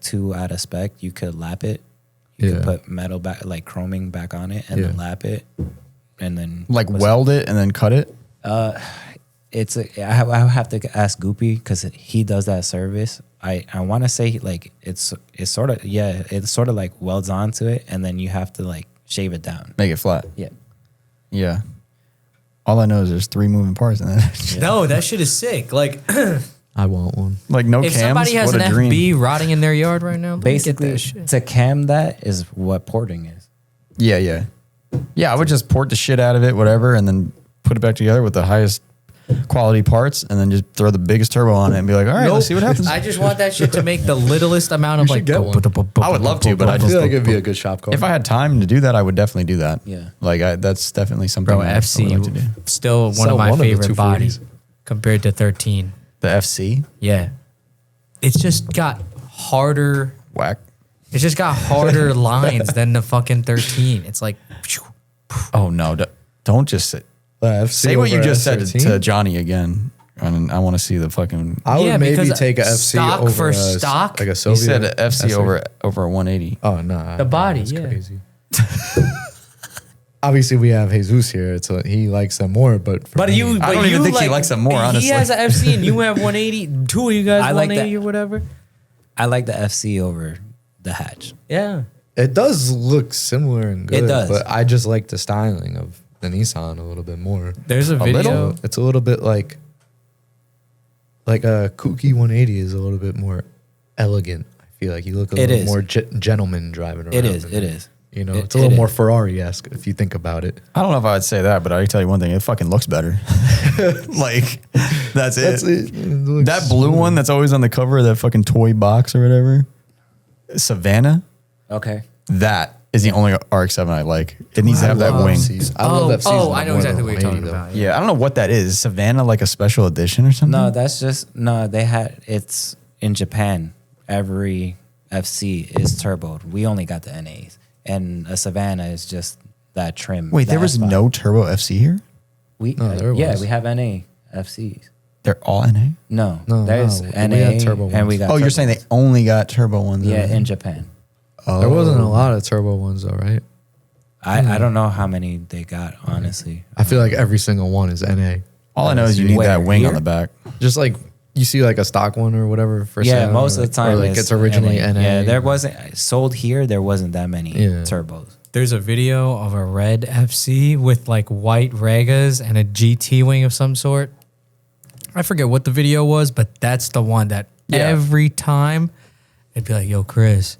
too out of spec, you could lap it. You Yeah. could put metal back, like chroming back on it, and then Yeah. lap it, and then Like weld it and then cut it? I have to ask Goopy because he does that service. I want to say like it's sort of like welds onto it, and then you have to like shave it down. Make it flat. Yeah. Yeah. All I know is there's 3 moving parts in that. No, that shit is sick. Like, I want one. Like no if cams. somebody has what an a dream. FB rotting in their yard right now, let me get Basically, that shit. to cam that is what porting is. Yeah, yeah. Yeah, I would just port the shit out of it, whatever, and then put it back together with the highest quality parts, and then just throw the biggest turbo on it and be like, all right, let's see what happens. I just want that shit to make the littlest amount of You like. should get one. I would love to, but I I just feel like it'd be a good shop car. if I had time to do that, I would definitely do that. Yeah. Like that's definitely something Bro, I would FC like to do. still one Sell of my one of the favorite 240s. bodies compared to 13. The FC Yeah, it's just got harder. whack. It's just got harder lines than the fucking 13. It's like, Oh no, don't just say, say what you just said to Johnny again. And I want to see the fucking. I would Yeah, maybe because take a FC stock over for a, stock? like a He Soviet. said a FC SR. over a 180. Oh no, The body, that's yeah. crazy. Obviously, we have Jesus here, so he likes them more. But for but me, you, I but don't even you think he like, likes them more, He honestly. has an FC and you have 180. 2 of you guys I like 180 that. or whatever. I like the FC over the hatch. Yeah. it does look similar and good. It does. but I just like the styling of the Nissan a little bit more. There's a video. little? It's a little bit like a kooky 180 is a little bit more elegant. I feel like you look a It little is. more gentleman driving around. It is. in It it. is. You know, It- it's a little it more is. Ferrari-esque if you think about it. I don't know if I would say that, but I can tell you one thing: it fucking looks better. Like that's it. It looks That blue one that's always on the cover of that fucking toy box or whatever, Savannah. Okay. That is the only RX-7 I like. It needs to have that love wing. FCs. I love FCs. Oh, more I know than exactly what you're 180 talking though. about. Yeah, I don't know what that is. Savannah, like a special edition or something. No, that's just it's in Japan. Every FC is turboed. We only got the NAs, and a Savannah is just that trim. Wait, the there was S5. no turbo FC here. No, there was. we have NA FCs. They're all NA. No, No, there's no, we NA had turbo and we ones. got. Oh, you're turbo saying they ones. only got turbo ones? Yeah, in Japan. There wasn't a lot of turbo ones though, right? I don't know how many they got honestly. I feel like every single one is NA. All I know is you need Where, that wing here? on the back. Just like you see like a stock one or whatever for Yeah, sale, most of the time or like it's originally NA. Yeah, there wasn't sold here. There wasn't that many turbos. There's a video of a red FC with like white Regas and a GT wing of some sort. I forget what the video was, but that's the one that every time it'd be like, "Yo, Chris,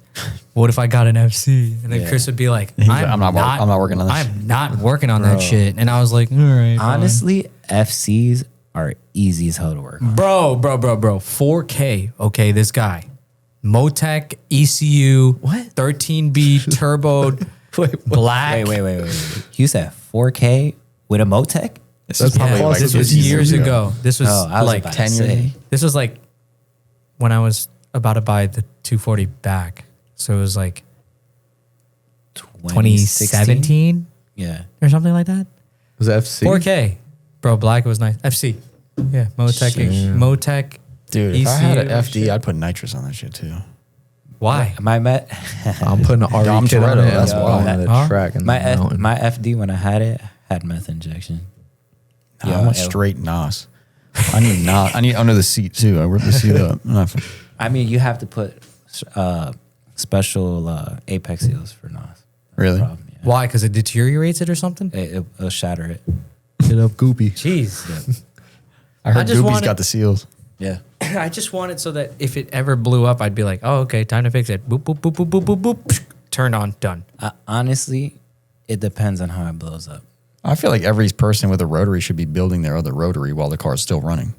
what if I got an FC?" And then Chris would be like, I'm not working on this. I'm not working on that shit." And I was like, "All right, Honestly, FCs are easy as hell to work on. bro, 4K. Okay, this guy, Motec ECU, what 13B turboed, black. Wait. You said 4K with a Motec? This is probably Yeah, like this was 15 years ago. This was I was like about to 10 years say. ago. This was like when I was about to buy the 240 back. So it was like 2017 Yeah. or something like that. Was it FC? 4K. Bro, black was nice. FC. Yeah, Motec. Dude, if I had an ECU FD, shit. I'd put nitrous on that shit too. Why? My Met, I'm putting an RE Dom kit on Toretto, it. that's I'm why. on the Huh? track in the my mountain. my FD when I had it had meth injection. I want straight NOS. I need NOS. I need under the seat too. I rip the seat up. I mean, you have to put special apex seals for NOS. Really? Problem, yeah. Why? Because it deteriorates it or something? It'll shatter it. Hit up Goopy. Jeez. I heard just Goopy's wanted- got the seals. Yeah. I just want it so that if it ever blew up, I'd be like, oh, okay, time to fix it. Boop, boop, boop, boop, boop, boop, boop. Turn on, done. Honestly, it depends on how it blows up. I feel like every person with a rotary should be building their other rotary while the car's still running.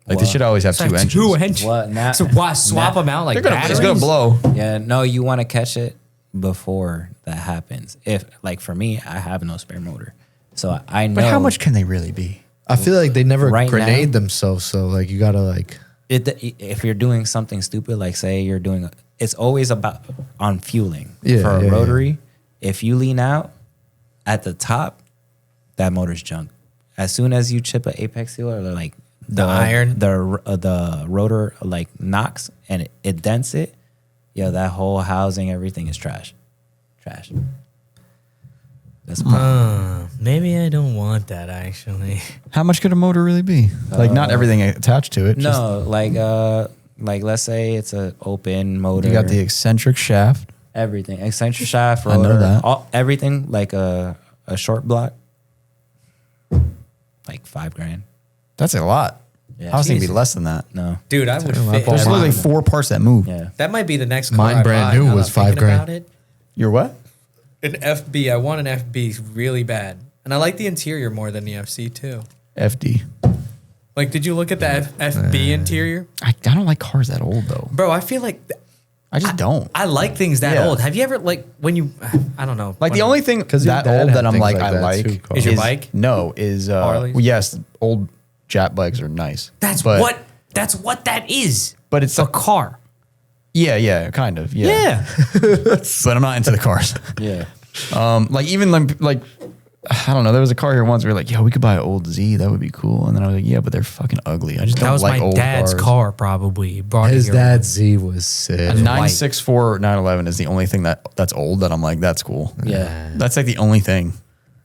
Like they should always have two engines. Two engines. What, now- So why swap them out like It's batteries? gonna blow. Yeah, no, you want to catch it before that happens. If like for me, I have no spare motor, so I know. But how much can they really be? I feel like they never Right grenade now? themselves, so like you gotta like. If you're doing something stupid, like say you're doing, it's always about on fueling. Yeah, for a yeah, rotary, if you lean out at the top, that motor's junk. As soon as you chip an apex seal or like The iron? the rotor like knocks and it dents it, yeah, that whole housing, everything is trash. That's Maybe I don't want that actually. How much could a motor really be? Like not everything attached to it. Just, no, like let's say it's an open motor. you got the eccentric shaft. everything, eccentric shaft, I know rotor, that. everything like a short block, like $5,000. That's a lot. Yeah. I was thinking it'd be Jesus. less than that. No, Dude, I would my fit. fault. There's literally 4 parts that move. yeah. That might be the next Mine car I brand buy, new now was that I'm thinking $5,000. about it. You're what? An FB. I want an FB really bad. And I like the interior more than the FC too. FD. Like, did you look at the FB interior? I don't like cars that old though. Bro, I feel like I just don't. I like things that Yeah. old. Have you ever, like, when you, I don't know. Like the when- only thing 'Cause your that dad old had that I'm things like like I that like too, Carl. Is your bike? No, is Harleys? yes, old Jap bikes are nice. That's but, what that is. But it's It's a car. yeah, kind of. Yeah. But I'm not into the cars. Yeah. Like even like I don't know. There was a car here once. We were like, "Yeah, we could buy an old Z. That would be cool." And then I was like, "Yeah, but they're fucking ugly. I just don't That was like my old dad's cars." car, probably. He brought His it here. dad's Z was sick. A 964 911 is the only thing that's old that I'm like, that's cool. Yeah. That's like the only thing.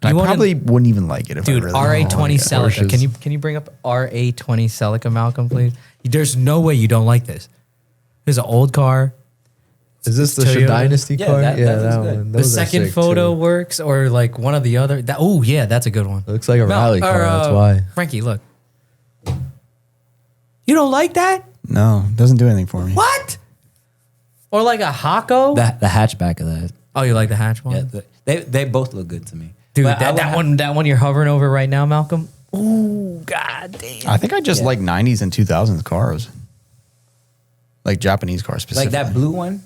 And You I wanna- probably wouldn't even like it if Dude, I really RA20 Celica. Porsches. Can you bring up RA20 Celica, Malcolm, please? There's no way you don't like this. This is an old car. Is this the Toyota? Dynasty Yeah, car? that looks that good. one. The Those are second sick, photo too. works, or like one of the other. Oh yeah, that's a good one. It looks like a rally car. That's why. Frankie, look. You don't like that? No, it doesn't do anything for me. What? Or like a Hako? The hatchback of that. Oh, you like the hatch one? Yeah, they both look good to me. Dude, But I would that one you're hovering over right now, Malcolm. Ooh, god damn. I think I just like 90s and 2000s cars. Like Japanese cars like specifically. that blue one.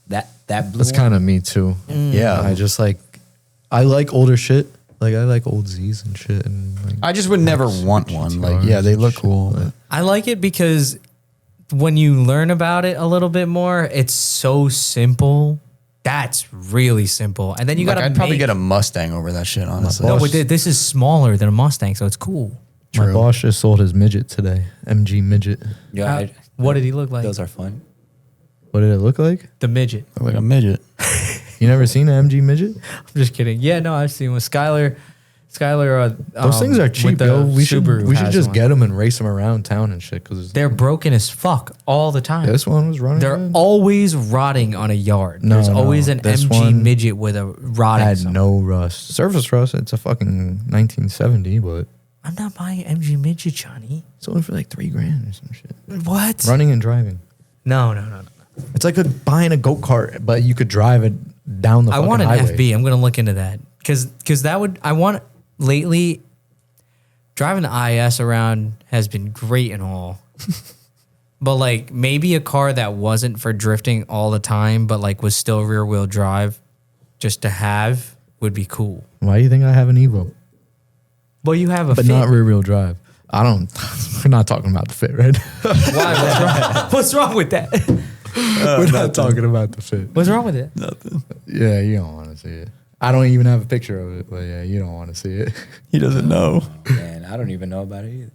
That blue. That's one, kind of me too. Yeah. I just like, I like older shit. Like I like old Z's and shit. And like, I just would never want one. Like, GTRs yeah, they and look shit, cool. but- But I like it because when you learn about it a little bit more, it's so simple. That's really simple. And then you like, gotta I'd probably make- get a Mustang over that shit, honestly. No, boss- but this is smaller than a Mustang, so it's cool. my True. boss just sold his midget today. MG midget. Yeah, What did he look like? those are fun. What did it look like? The midget. Look like a midget. You never seen an MG midget? I'm just kidding. Yeah, no, I've seen with Skylar Skylar, Those things are cheap, with the yo. We should Subaru just has get them and race them around town and shit. Cause They're broken as fuck all the time. this one was running. They're good. always rotting on a yard. No, There's no, always an this MG one midget with a rotting. had something. no rust. Surface rust. It's a fucking 1970, but I'm not buying MG midget, Johnny. it's only for like $3,000 or some shit. What? Running and driving. No. It's like buying a go kart, but you could drive it down the. I fucking want an highway. FB. I'm gonna look into that because that would. I want lately. Driving the IS around has been great and all, but like maybe a car that wasn't for drifting all the time, but like was still rear wheel drive, just to have would be cool. Why do you think I have an Evo? Well, you have a But Fit. not rear wheel drive. I don't. We're not talking about the Fit, right? Why? What's wrong? What's wrong with that? We're not talking about the Fit. What's wrong with it? Nothing. Yeah, you don't want to see it. I don't even have a picture of it, but yeah, you don't want to see it. He doesn't know. Man, I don't even know about it either.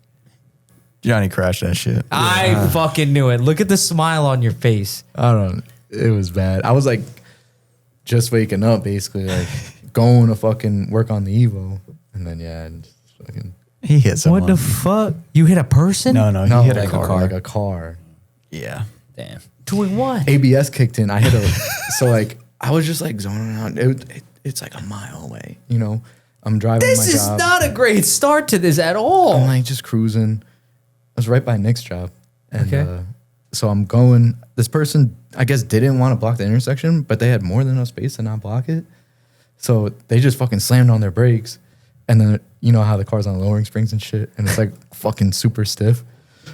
Johnny crashed that shit. I fucking knew it. Look at the smile on your face. I don't. It was bad. I was like, just waking up, basically, like going to fucking work on the Evo, and then yeah, and just fucking He hit someone. What the fuck? You hit a person? No, he hit like a car. like a car. Yeah. Damn. Doing what? ABS kicked in. I hit a. So like I was just like zoning out. It's like a mile away. You know, I'm driving This my is job. not a great start to this at all. I'm like just cruising. I was right by Nick's job, and Okay. so I'm going. This person, I guess, didn't want to block the intersection, but they had more than enough space to not block it. So they just fucking slammed on their brakes, and then you know how the car's on lowering springs and shit, and it's like fucking super stiff.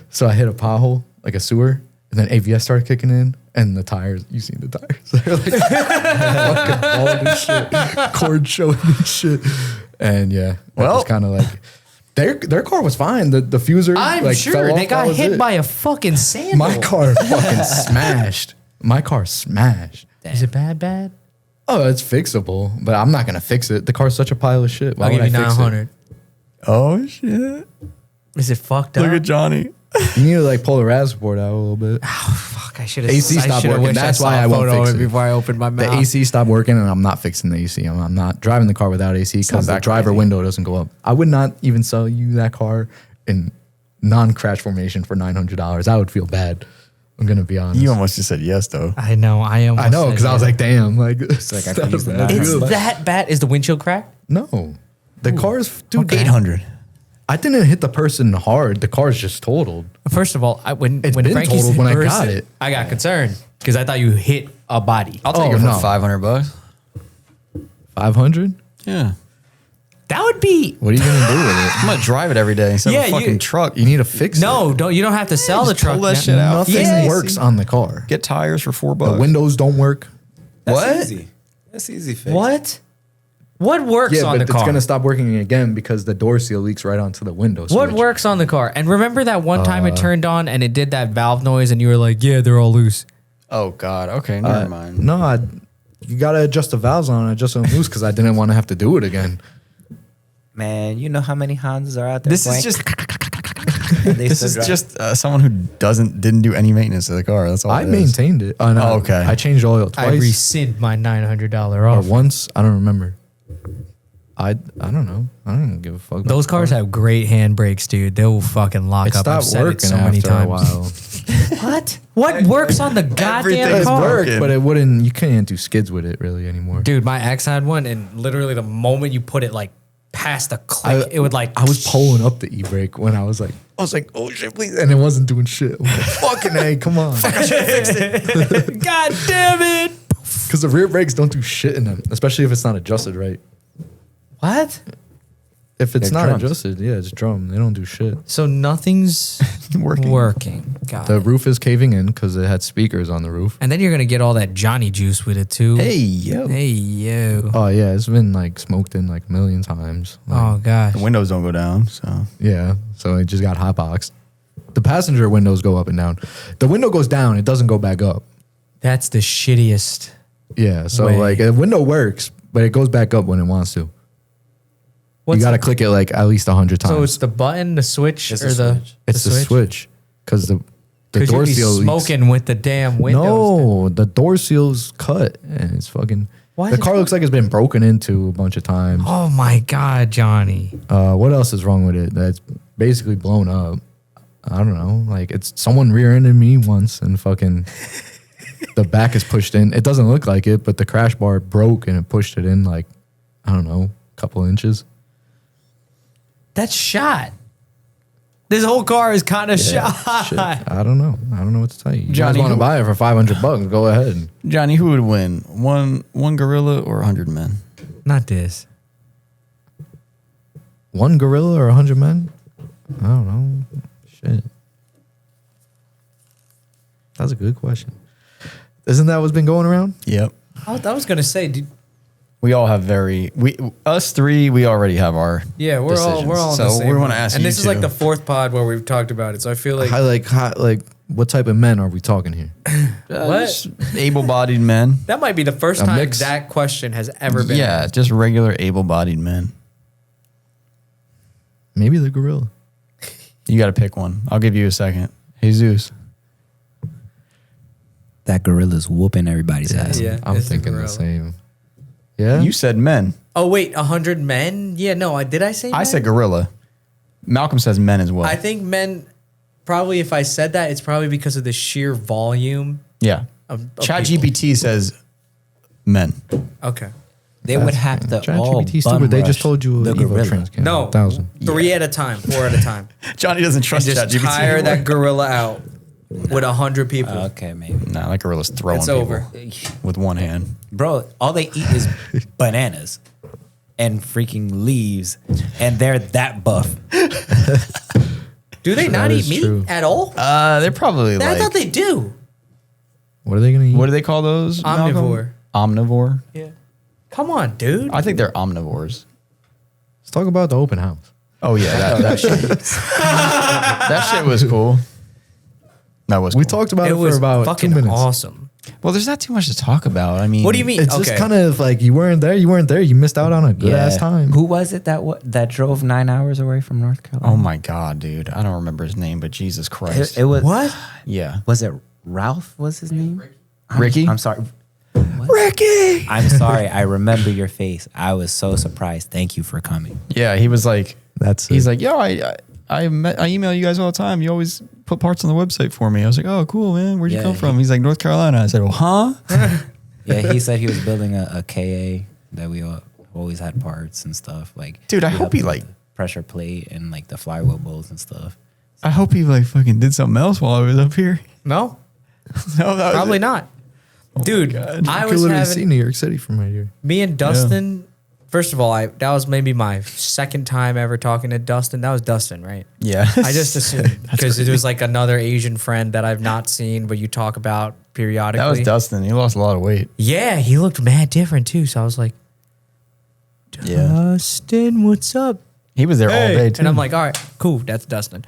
So I hit a pothole, like a sewer, and then ABS started kicking in, and the tires. You seen the tires? They're like fucking bald and shit, cord showing and shit, and yeah, Well- it's kind of like. Their car was fine. The diffuser, I'm like, sure fell they off, that got was hit it. by a fucking sandal. My car fucking smashed. My car smashed. Is it bad? Oh, it's fixable, but I'm not gonna fix it. The car's such a pile of shit. Why I'll would give you I fix 900. Oh shit! Is it fucked up? Look at Johnny. it? You need to like pull the RAV support out a little bit. Fuck, I should have. AC stopped working. That's why I won't fix it. before I opened my The mouth. AC stopped working, and I'm not fixing the AC. I'm not driving the car without AC because the that driver crazy. window doesn't go up. I would not even sell you that car in non-crash formation for $900. I would feel bad. I'm gonna be honest. You almost just said yes though. I know. I know because I was like, damn, like It's like I could use the it's 900. that bad. Is the windshield cracked? no. The car's dude. 800. I didn't hit the person hard. The car's just totaled. First of all, when It's when been Frankie totaled when I first- got it. I got concerned because I thought you hit a body. I'll take Oh, it for no. $500. 500. Yeah. That would be What are you gonna do with I'm gonna drive it every day instead Yeah, of a fucking you- truck. it? You need to fix no. it. Don't you don't have to sell the just truck. pull that now. shit out. Nothing Yeah. works on the car. Get tires for $4. The windows don't work. That's What? easy. That's easy fix. What? What works Yeah, on but the it's car? gonna stop working again because the door seal leaks right onto the window. What switch. works on the car? And remember that one time it turned on and it did that valve noise and you were like, yeah, they're all loose. Oh God. Okay. Never mind. No, you gotta adjust the valves on. I just loose because I didn't want to have to do it again. Man, you know how many Hondas are out there? This is blank? just And they this still is drive. just someone who didn't do any maintenance to the car. That's all. I it is. maintained it. Oh, no, Oh, okay. I changed oil I twice rescind my $900 or off. once. I don't remember. I don't know. I don't give a fuck. about Those the cars car. have great handbrakes, dude. They'll fucking lock It up. I've stopped said it working so many after times. a while. What? What works on the goddamn Everything's car? working. Worked, but it wouldn't. You can't do skids with it really anymore. Dude, my ex had one, and literally the moment you put it like past the click, it would like. I was pulling up the e-brake when I was like, oh shit, please, and it wasn't doing shit. I'm like, fucking hey, come on, God damn it! because the rear brakes don't do shit in them, especially if it's not adjusted right. What? If it's They're not drums. adjusted, yeah, it's drum. They don't do shit. So nothing's Working. God. The roof is caving in because it had speakers on the roof. And then you're gonna get all that Johnny juice with it too. yo. Hey yo. Oh yeah, it's been like smoked in like a million times. Like, Oh gosh. The windows don't go down, so yeah, so it just got hot boxed. The passenger windows go up and down. The window goes down, it doesn't go back up. That's the shittiest. Yeah, so Way. like the window works, but it goes back up when it wants to. What's you got to it- click it like at least 100 times. So it's the button, the switch, It's or the the switch. It's the switch because the the Because door you'd be seal leaks. smoking with the damn windows. No, the door seal's cut and it's fucking. Why The is it car cut? looks like it's been broken into a bunch of times. Oh my God, Johnny. What else is wrong with it? That's basically blown up. I don't know. Like it's someone rear-ended me once and fucking the back is pushed in. It doesn't look like it, but the crash bar broke and it pushed it in like, I don't know, a couple inches. That's shot. This whole car is kind of Yeah, shot. shit. I don't know. I don't know what to tell you. You Johnny, guys want to who- buy it for $500? Go ahead. Johnny, who would win? One gorilla or 100 men? Not this. One gorilla or 100 men? I don't know. Shit. That's a good question. Isn't that what's been going around? Yep. I was going to say, dude, We all have us three. We already have our yeah, we're all on So the same we want one. to ask and you this is two. like the fourth pod where we've talked about it. So I feel like Like what type of men are we talking here? what? just able-bodied men. That might be the first A time mix? that question has ever been. Yeah, just regular able-bodied men. Maybe the gorilla. You got to pick one. I'll give you a second. Jesus. That gorilla's whooping everybody's ass. Yeah, I'm it's the thinking the gorilla. same. Yeah. You said men. Oh wait, 100 men? Yeah, no, did I say? I men? said gorilla. Malcolm says men as well. I think men. Probably, if I said that, it's probably because of the sheer volume. yeah. Of Chat people. GPT says men. Okay. They would have to all ChatGPT bum stupid. They rush just told you the Evo gorilla. Trans can. No, 1,000. 3 at a time, 4 at a time, Johnny doesn't and trust just ChatGPT. tire that gorilla out with 100 people. Okay, maybe. Nah, that gorilla's throwing It's people over. with one hand. Bro, all they eat is bananas and freaking leaves, and they're that buff. Do they not That eat is meat true. at all? They're probably I like. thought they do. What are they gonna eat? What do they call those? Malcolm? Omnivore. Omnivore. Yeah. Come on, dude. I think they're omnivores. Let's talk about the open house. Oh yeah, that shit. That shit was cool. That was. We cool. talked about it, it was for about 2 fucking minutes. awesome. Well, there's not too much to talk about. I mean, What do you mean? It's okay. just kind of like you weren't there. You missed out on a good ass time. Who was it that drove 9 hours away from North Carolina? Oh my god, dude! I don't remember his name, but Jesus Christ. It was What? Yeah. Was it Ralph? Was his name? Ricky? I'm sorry. Ricky. I'm sorry. I remember your face. I was so surprised. Thank you for coming. Yeah, he was like, That's he's it. like, yo, I email you guys all the time. You always put parts on the website for me. I was like, oh, cool, man. Where'd you Yeah, come from? He's like, North Carolina. I said, well, huh? Yeah, he said he was building a KA that we always had parts and stuff. Like, Dude, I we hope he, helped like- with the pressure plate and like the flywheel bolts and stuff. I hope he like fucking did something else while I was up here. No, No, that was probably it. not. Dude, God. I you could was literally having see New York City from right here. me and Dustin. First of all, that was maybe my second time ever talking to Dustin. That was Dustin, right? Yeah. I just assumed because it was like another Asian friend that I've not seen, but you talk about periodically. That was Dustin. He lost a lot of weight. Yeah, he looked mad different too. So I was like, Yeah. Dustin, what's up? He was there all day too. And I'm like, all right, cool, that's Dustin.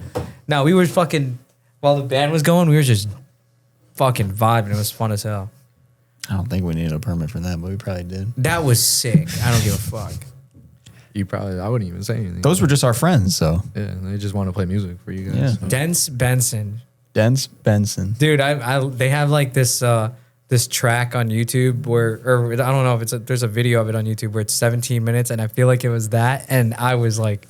Now we were fucking while the band was going, we were just fucking vibing. It was fun as hell. I don't think we needed a permit for that, but we probably did. That was sick. I don't give a fuck. I wouldn't even say anything. Those were just our friends, so. Yeah, they just want to play music for you guys. Yeah. Dense Benson, Dens Benson. dude. They have like this this track on YouTube where, or I don't know if there's a video of it on YouTube where it's 17 minutes, and I feel like it was that, and I was like,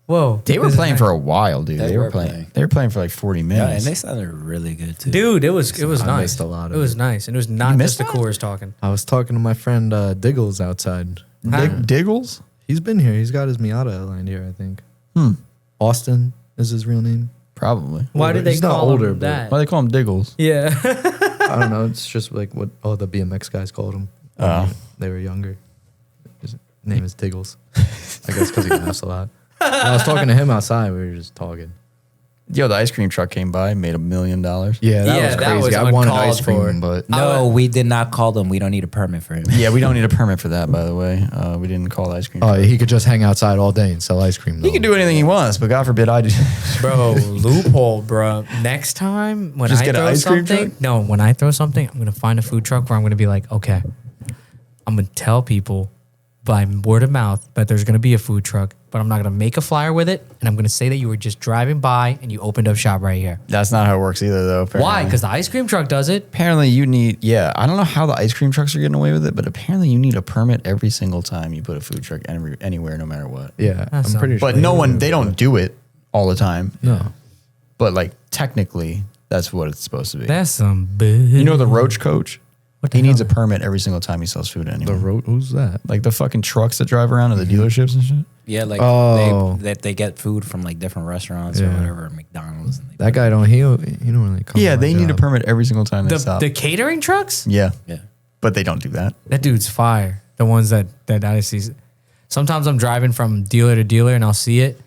whoa, They were this is playing nice. for a while, dude. They They were were playing. playing. They were playing for like 40 Yeah, minutes. and they sounded really good too. Dude, it was I nice. missed a lot of it was it. nice, and it was not missed just the that? Coors talking. I was talking to my friend Diggles outside. Diggles? He's been here. He's got his Miata lined here, I think. Hmm. Austin is his real name. Probably. Why did they He's not call older, him but- that? Why they call him Diggles? Yeah. I don't know. It's just like what all the BMX guys called him. Oh. When they were younger. His name is Diggles. I guess because he laughs a lot. When I was talking to him outside. We were just talking. Yo, the ice cream truck came by, made $1 million. Yeah, that Yeah, was that crazy. was I wanted ice uncalled cream, for. but No, we did not call them. We don't need a permit for him. Yeah, we don't need a permit for that, by the way. We didn't call the ice cream. oh, truck. he could just hang outside all day and sell ice cream. He though. can do anything he wants, but God forbid I do. Bro, loophole, bro. Next time when Just I get an throw ice cream something, truck? no, when I throw something, I'm gonna find a food truck where I'm gonna be like, okay, I'm gonna tell people by word of mouth that there's gonna be a food truck. but I'm not gonna make a flyer with it, and I'm gonna say that you were just driving by and you opened up shop right here. That's not how it works either, though. Apparently. Why? Because the ice cream truck does it. Apparently you need, I don't know how the ice cream trucks are getting away with it, but apparently you need a permit every single time you put a food truck anywhere, no matter what. Yeah, That's I'm pretty sure. But they don't do it all the time. No. But like technically, that's what it's supposed to be. That's some big. You know the Roach coach? What the He needs a hell? permit every single time he sells food anywhere. The road, who's that? Like the fucking trucks that drive around to the dealerships and shit. Yeah, like Oh. they get food from like different restaurants or Yeah. whatever, McDonald's. And That guy don't really come. Yeah, to my they need a job. permit every single time they stop. The catering trucks. Yeah, yeah. but they don't do that. That dude's fire. The ones that I see. Sometimes I'm driving from dealer to dealer and I'll see it,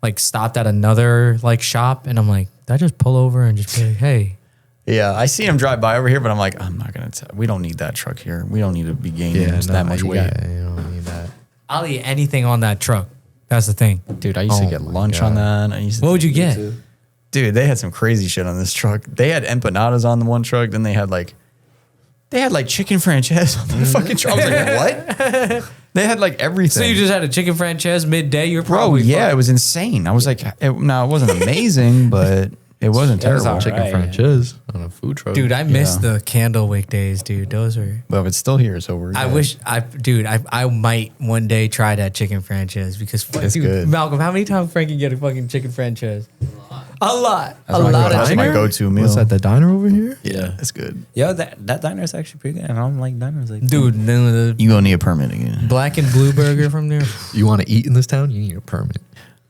like stopped at another like shop, and I'm like, did I just pull over and just be like, hey? Yeah, I see him drive by over here, but I'm like, I'm not gonna. We don't need that truck here. We don't need to be gaining that much weight. You don't need that. I'll eat anything on that truck. That's the thing. Dude, I used to Oh get my lunch God. on that. I used to What would you get? Dude, they had some crazy shit on this truck. They had empanadas on the one truck. Then they had like chicken franchise on the fucking truck. I was like, what? They had like everything. So you just had a chicken franchise midday? You're bro, probably yeah, fucked. it was insane. I was like, it wasn't amazing, but it wasn't It was terrible. all Chicken right. franchise on a food truck. Dude, I miss Yeah. the Candlewick days, dude. Those were. But it's still here, so we're. I good. wish I might one day try that chicken franchise because It's dude, good. Malcolm, how many times Frankie get a fucking chicken franchise? A lot. That's A my lot go- of that's my chicken. go-to meal. What's that? The diner over here? Yeah, it's good. Yo, that diner is actually pretty good. And I don't like diners like Dude, the You gonna need a permit again. black and blue burger from there. You want to eat in this town? You need a permit.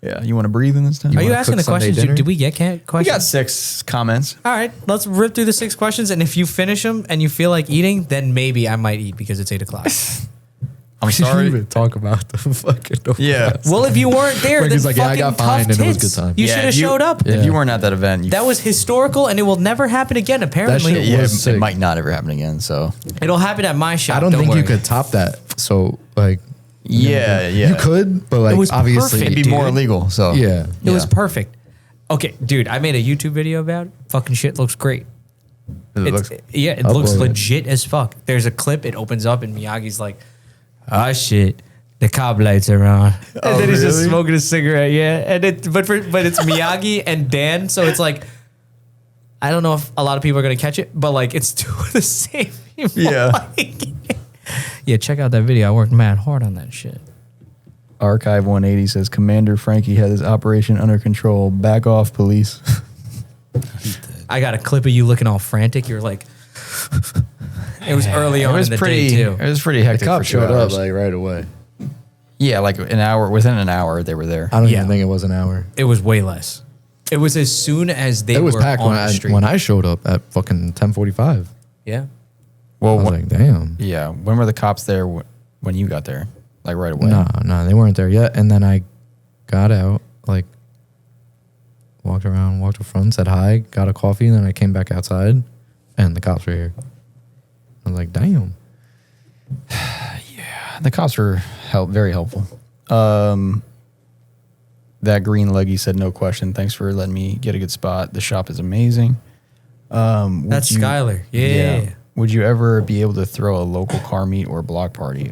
Yeah, you want to breathe in this time? Are you wanna asking cook the questions? Sunday dinner? Did we get We questions? got 6 comments. All right, let's rip through the 6 questions, and if you finish them and you feel like eating, then maybe I might eat because it's 8:00. I'm We didn't sorry. even talk about the fucking. Yeah. Well, if you weren't there, then Frankie's like, yeah, I fucking got tough fined and it was tits. a good time. You Yeah, should have if you- showed up. Yeah. If you weren't at that event, That was historical, and it will never happen again. Apparently, shit yeah, was it sick. might not ever happen again. So it'll happen at my shop. I don't think worry. you could top that. So like, yeah. you could, but like was obviously, perfect. it'd be more dude. illegal. So yeah. It was perfect. Okay, dude, I made a YouTube video about it. Fucking shit looks great. It looks. It Upload looks it. legit as fuck. There's a clip. It opens up and Miyagi's like, "Ah shit, the cop lights are on," and then he's just really? smoking a cigarette. Yeah, and but it's Miyagi and Dan, so it's like, I don't know if a lot of people are gonna catch it, but like it's two of the same people. Yeah. Yeah, check out that video. I worked mad hard on that shit. Archive 180 says Commander Frankie has his operation under control. Back off, police. I got a clip of you looking all frantic. You're like, it was early on in the day too. It was pretty The hectic. cop for 2 showed up hours. like right away. Yeah, like an hour. Within an hour, they were there. I don't Yeah. even think it was an hour. It was way less. It was as soon as they It was were packed on when the I street. when I showed up at fucking 10:45. Yeah. Well, I was like, damn. yeah. When were the cops there? When you got there? Like right away. No, they weren't there yet. And then I got out, like, walked around, walked to front, said hi, got a coffee, and then I came back outside, and the cops were here. I was like, damn. The cops were very helpful. That green leggy said no question. Thanks for letting me get a good spot. The shop is amazing. Would That's you- Skylar. Yeah. Would you ever be able to throw a local car meet or block party?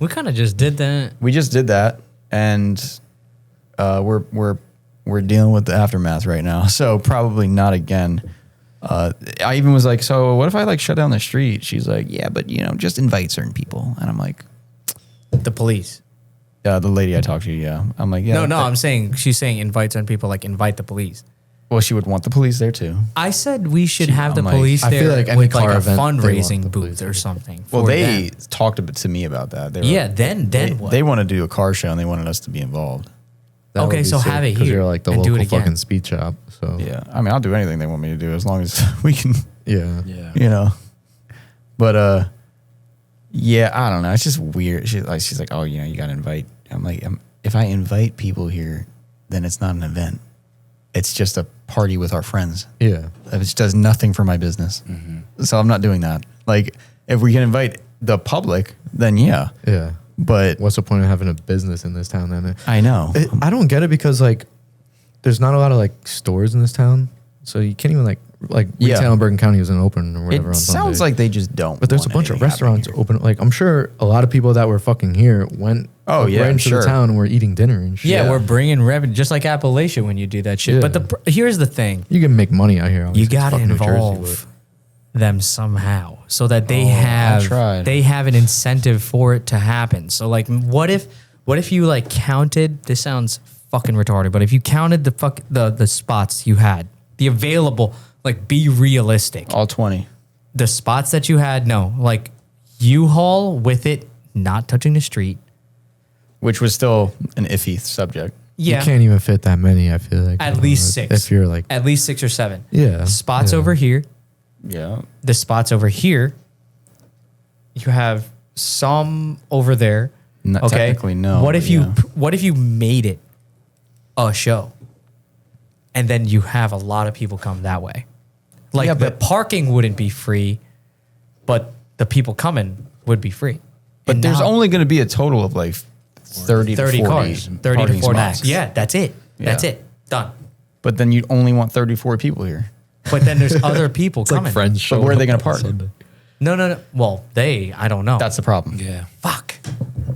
We kind of just did that. We just did that, and we're dealing with the aftermath right now. So probably not again. I even was like, so what if I like shut down the street? She's like, yeah, but just invite certain people. And I'm like, The police. the lady I talked to, yeah. I'm like, yeah. No, I'm saying, she's saying invite certain people, like invite the police. Well, she would want the police there too. I said we should have the I'm like- police I there feel like any with like car a event, they want fundraising the police booth or something. Well, for they them. talked to me about that. They were Yeah, like, then what? they want to do a car show and they wanted us to be involved. That would Okay, be so sick, have it 'cause here you're like the and do it local again. fucking speed shop. So Yeah, I mean, I'll do anything they want me to do as long as we can, yeah. Yeah. But yeah, I don't know. It's just weird. She's like, oh, you got to invite. I'm like, if I invite people here, then it's not an event. It's just a party with our friends. Yeah. It does nothing for my business. So I'm not doing that. Like, if we can invite the public, then yeah. Yeah. But What's the point of having a business in this town then? I know. I don't get it because like there's not a lot of like stores in this town. So you can't even like like Yeah. retail in Bergen County isn't open or It whatever. On sounds Sunday. like they just don't. But there's a want bunch of anything happening restaurants here. open. Like I'm sure a lot of people that were fucking here went Oh, yeah, right I'm into sure. the town and were eating dinner and shit. Yeah, we're bringing revenue, just like Appalachia when you do that shit. Yeah. But here's the thing. You can make money out here. You obviously. It's got to fucking New Jersey, involve them somehow so that they tried. have an incentive for it to happen. So like, what if you like counted? This sounds fucking retarded, but if you counted the spots you had, the available, like, be realistic. All 20. The spots that you had, no, like U-Haul with it not touching the street. Which was still an iffy subject. Yeah, You can't even fit that many. I feel like at least six. If you're like, at least 6 or 7. Yeah, spots yeah. over here. Yeah. The spots over here. You have some over there. No, Okay. Technically, no. What but if you yeah. what if you made it a show, and then you have a lot of people come that way? Like Yeah, the but- parking wouldn't be free, but the people coming would be free. But And there's now- only going to be a total of like 30 to 40 cars, 30 to parking 40. spots. Yeah, that's it. That's Yeah. it. Done. But then you only want 34 people here. But then there's other people it's coming. like friends show. But where are they up going to on park? Sunday. No. Well, I don't know. That's the problem. Yeah. fuck.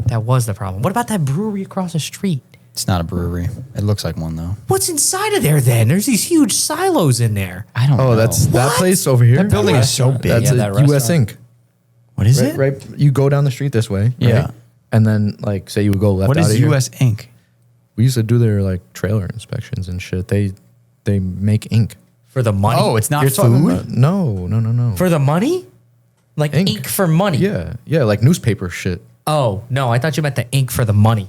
That was the problem. What about that brewery across the street? It's not a brewery. It looks like one though. What's inside of there then? There's these huge silos in there. I don't know. Oh, that's that place over here. That building is so big. That's Yeah, a that US restaurant. Inc. What is Right, it? right. You go down the street this way. Yeah. Right? And then like say you would go left. What out is of here. US Inc? We used to do their like trailer inspections and shit. They make ink. For the money? Oh, it's not You're talking food? about- no. For the money? Like Ink. ink for money? Yeah, like newspaper shit. Oh, no, I thought you meant the ink for the money.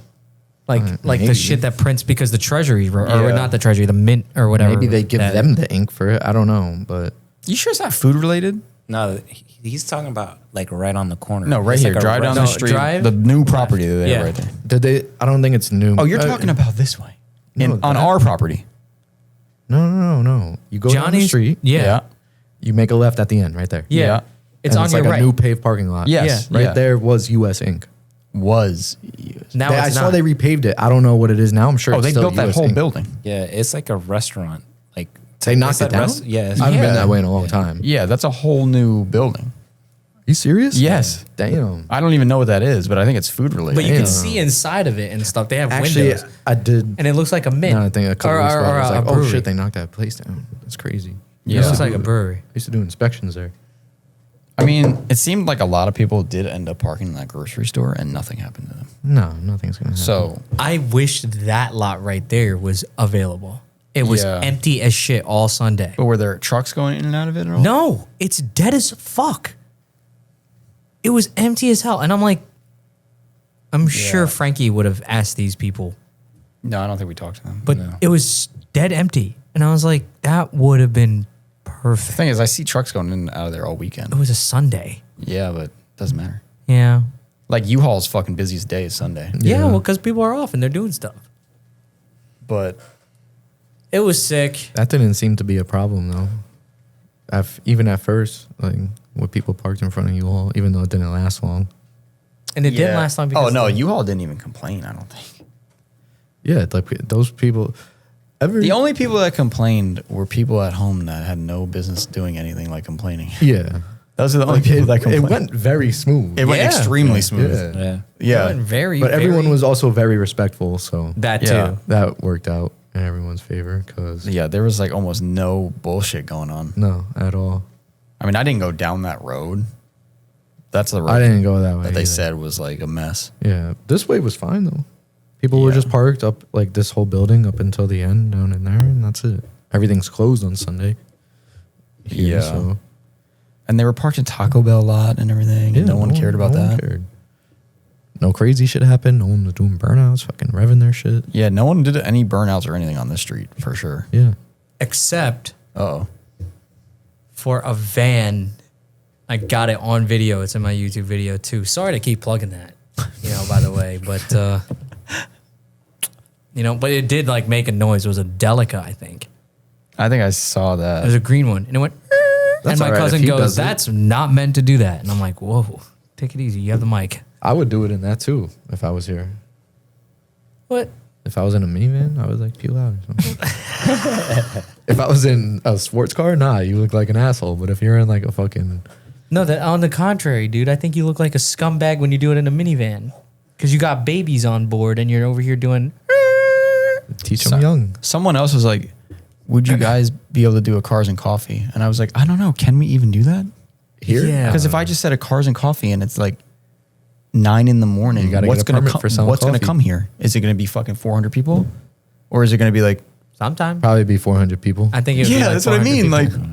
Like the maybe. shit that prints because the treasury, or Yeah. not the treasury, the mint or whatever. Maybe they give that- them the ink for it. I don't know, but You sure it's not food related? No, he's talking about like right on the corner. No, right It's here. like a drive down the restaurant. street. drive? The new property there, Yeah. right there. did they? I don't think it's new. Oh, you're talking about this way. No, On that- our property. No. You go down the Johnny's street. Yeah. You make a left at the end, right there. Yeah. Yeah. It's And on it's your like right. a new paved parking lot. Yes. Yeah. Right Yeah. there was US Inc. Was. Now I it's saw not. they repaved it. I don't know what it is now. I'm sure. Oh, it's they still built that US whole Inc. building. Yeah, it's like a restaurant. Like They knocked it's a it down. Yeah, it's- I haven't Yeah. been that way in a long time. Yeah, that's a whole new building. You serious? Yes. Damn. I don't even know what that is, but I think it's food related. But you Yeah. can see inside of it and stuff. They have Actually, windows. I did. And it looks like a mint. No, I think a couple weeks ago, I was a like, oh brewery. shit, they knocked that place down. That's crazy. Yeah. It looks like a brewery. I used to do inspections there. I mean, it seemed like a lot of people did end up parking in that grocery store and nothing happened to them. No, nothing's gonna happen. So, I wish that lot right there was available. It was Yeah. empty as shit all Sunday. but were there trucks going in and out of it at all? No, it's dead as fuck. It was empty as hell. And I'm like, I'm sure Frankie would have asked these people, No, I don't think we talked to them. but it was dead empty. And I was like, that would have been The perfect. thing is, I see trucks going in and out of there all weekend. It was a Sunday. Yeah, but doesn't matter. Yeah. Like U-Haul's fucking busiest day is Sunday. Yeah, Yeah. well, because people are off and they're doing stuff. But It was sick. that didn't seem to be a problem though. Even at first, like with people parked in front of you all, even though it didn't last long. And it didn't last long because Oh no, U-Haul didn't even complain. I don't think. Yeah, like those people. The only people that complained were people at home that had no business doing anything like complaining. Yeah. Those are the only people that It complained. went very smooth. It went Yeah. extremely smooth. Yeah. Yeah. Yeah. it went very, But everyone very- was also very respectful, so that Yeah. too. that worked out in everyone's favor. Cause Yeah, there was like almost no bullshit going on. no, at all. I mean, I didn't go down that road. That's the road I didn't go that way. that they either. said was like a mess. Yeah, this way was fine though. People were Yeah. just parked up like this whole building up until the end down in there, and that's it. Everything's closed on Sunday. Here, Yeah. so And they were parked at Taco Bell a lot and everything. yeah, and no one cared about no one that. cared. No crazy shit happened. No one was doing burnouts, fucking revving their shit. Yeah, no one did any burnouts or anything on this street for sure. Yeah. Except Oh, for a van. I got it on video. It's in my YouTube video too. Sorry to keep plugging that, by the way, but but it did like make a noise. It was a Delica, I think. I think I saw It was that. a green one, and it went. That's and my all right cousin if he goes, does it. "That's not meant to do that." And I'm like, "Whoa, take it easy. You have the mic." I would do it in that too if I was here. What? If I was in a minivan, I would like peel out or something. If I was in a sports car, nah, you look like an asshole. But if you're in like a fucking No, that on the contrary, dude. I think you look like a scumbag when you do it in a minivan. Because you got babies on board and you're over here doing. teach them young. Someone else was like, would you guys be able to do a cars and coffee? And I was like, I don't know. Can we even do that? Here? Yeah. Because if I just said a cars and coffee and it's like 9 in the morning, You gotta what's get a gonna permit come? for selling What's gonna coffee. come here? Is it gonna be fucking 400 people, or is it gonna be like? Sometime. Probably be 400 people. I think it would be Yeah, like that's what I 400 mean. Like, people.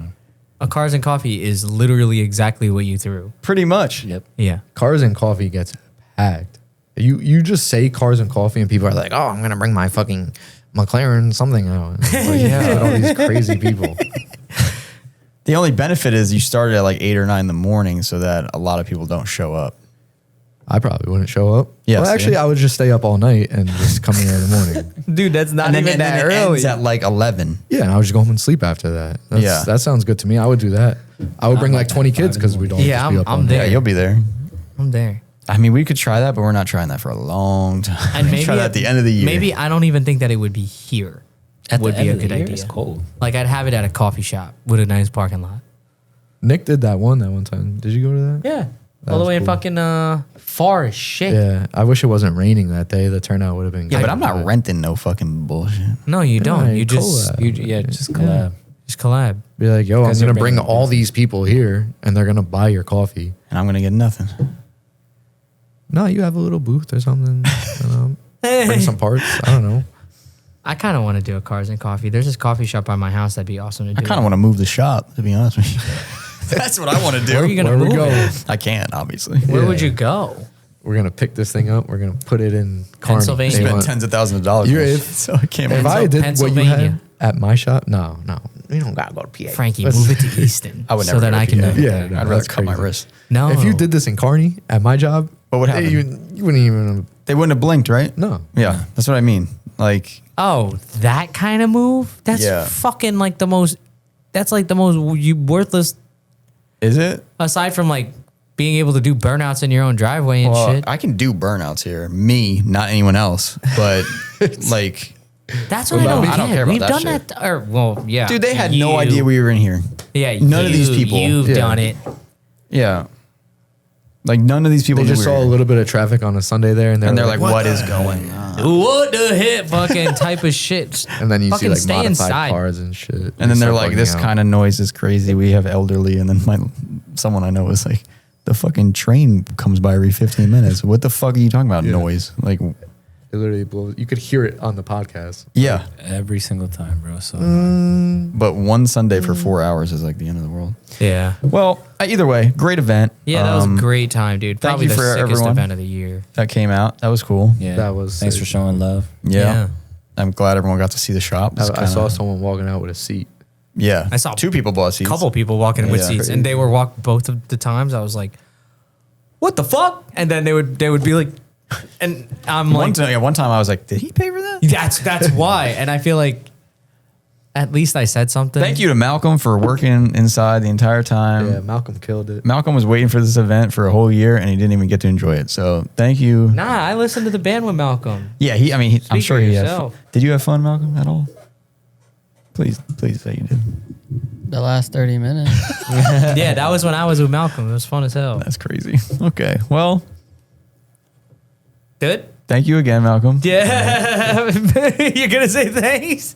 A cars and coffee is literally exactly what you threw. pretty much. Yep. Yeah. Cars and coffee gets packed. You just say cars and coffee and people are like, oh, I'm gonna bring my fucking McLaren something out. And it's like, yeah, all these crazy people. The only benefit is you started at like 8 or 9 in the morning, so that a lot of people don't show up. I probably wouldn't show up. Yeah, Well, see? actually, I would just stay up all night and just come here in the morning. Dude, that's not and then it ends at like 11. Yeah, and I would just go home and sleep after that. Yeah. That sounds good to me. I would do that. I would bring like 20 kids because we don't Yeah, just be up all I'm night. there. Yeah, you'll be there. I'm there. I mean, we could try that, but we're not trying that for a long time. And maybe try that at the end of the year. Maybe I don't even think that it would be here. At would the be end a of the good year, idea. It's cold. Like I'd have it at a coffee shop with a nice parking lot. Nick did that one time. Did you go to that? Yeah. That All the was way in cool. fucking far as shit. Yeah. I wish it wasn't raining that day. The turnout would have been yeah, good. but I'm not renting no fucking bullshit. No, you don't. Yeah, You just collab. Just collab. just collab. Be like, yo, I'm 'Cause going you're to bring bringing all business. these people here and they're going to buy your coffee. And I'm going to get nothing. No, you have a little booth or something. Bring some parts. I don't know. I kind of want to do a cars and coffee. There's this coffee shop by my house that'd be awesome to do. I kind of want to move the shop, to be honest with you. That's what I want to do. Where are you gonna Where we move go? it? I can't, obviously. Where Yeah. would you go? We're going to pick this thing up. We're going to put it in Kearney. Pennsylvania. They Spend want- tens of thousands of dollars. You're- on if- shit, so I can't. If move. I did what you Pennsylvania. had at my shop, no. We don't got to go to PA. Frankie, That's- move it to Easton. I would so never. that go I to can. PA. Yeah, no, I'd rather that's cut my crazy. wrist. No. If you did this in Kearney at my job, What would happen? You wouldn't even. They wouldn't have blinked, right? No. Yeah, that's what I mean. Like, Oh, that kind of move? That's Yeah. fucking like the most. That's like the most worthless. is it? Aside from like being able to do burnouts in your own driveway and Well, shit. I can do burnouts here. Me, not anyone else. But like, That's what I don't I don't get. care about We've that done shit. that. Or well, yeah. dude, they had no You- idea we were in here. Yeah, none of these people. You've Yeah. done it. Yeah, like none of these people. They knew just we were saw a here. little bit of traffic on a Sunday there, and and they're like, "What the is hell?" going on?" What the hit fucking type of shit. And then you see Fucking like stay modified inside. cars and shit. And then they're like, "This kind of noise is crazy. We have elderly." And then someone I know was like, "The fucking train comes by every 15 minutes. What the fuck are you talking about? Yeah. Noise?" Like, it literally blows. You could hear it on the podcast. yeah. Every single time, bro. So But one Sunday for 4 hours is like the end of the world. Yeah. Well, either way, great event. Yeah, that was a great time, dude. thank Probably you the for sickest everyone. event of the year. That came out. That was cool. yeah, That was Thanks sick. for showing love. Yeah. Yeah. I'm glad everyone got to see the shop. It's I saw kinda- someone walking out with a seat. Yeah. I saw 2 people bought seats. Couple people walking with Yeah. seats, and they were walk both of the times. I was like, "What the fuck?" And then they would be like, and I'm like, One time I was like, did he pay for that? "That's why." And I feel like at least I said something. Thank you to Malcolm for working inside the entire time. Yeah, Malcolm killed it. Malcolm was waiting for this event for a whole year and he didn't even get to enjoy it. So thank you. Nah, I listened to the band with Malcolm. Yeah, I'm Speak sure for he had fun. yourself. Did you have fun, Malcolm, at all? Please say you did. The last 30 minutes. Yeah, that was when I was with Malcolm. It was fun as hell. That's crazy. Okay. Well, Good. thank you again, Malcolm. Yeah, you're gonna say thanks.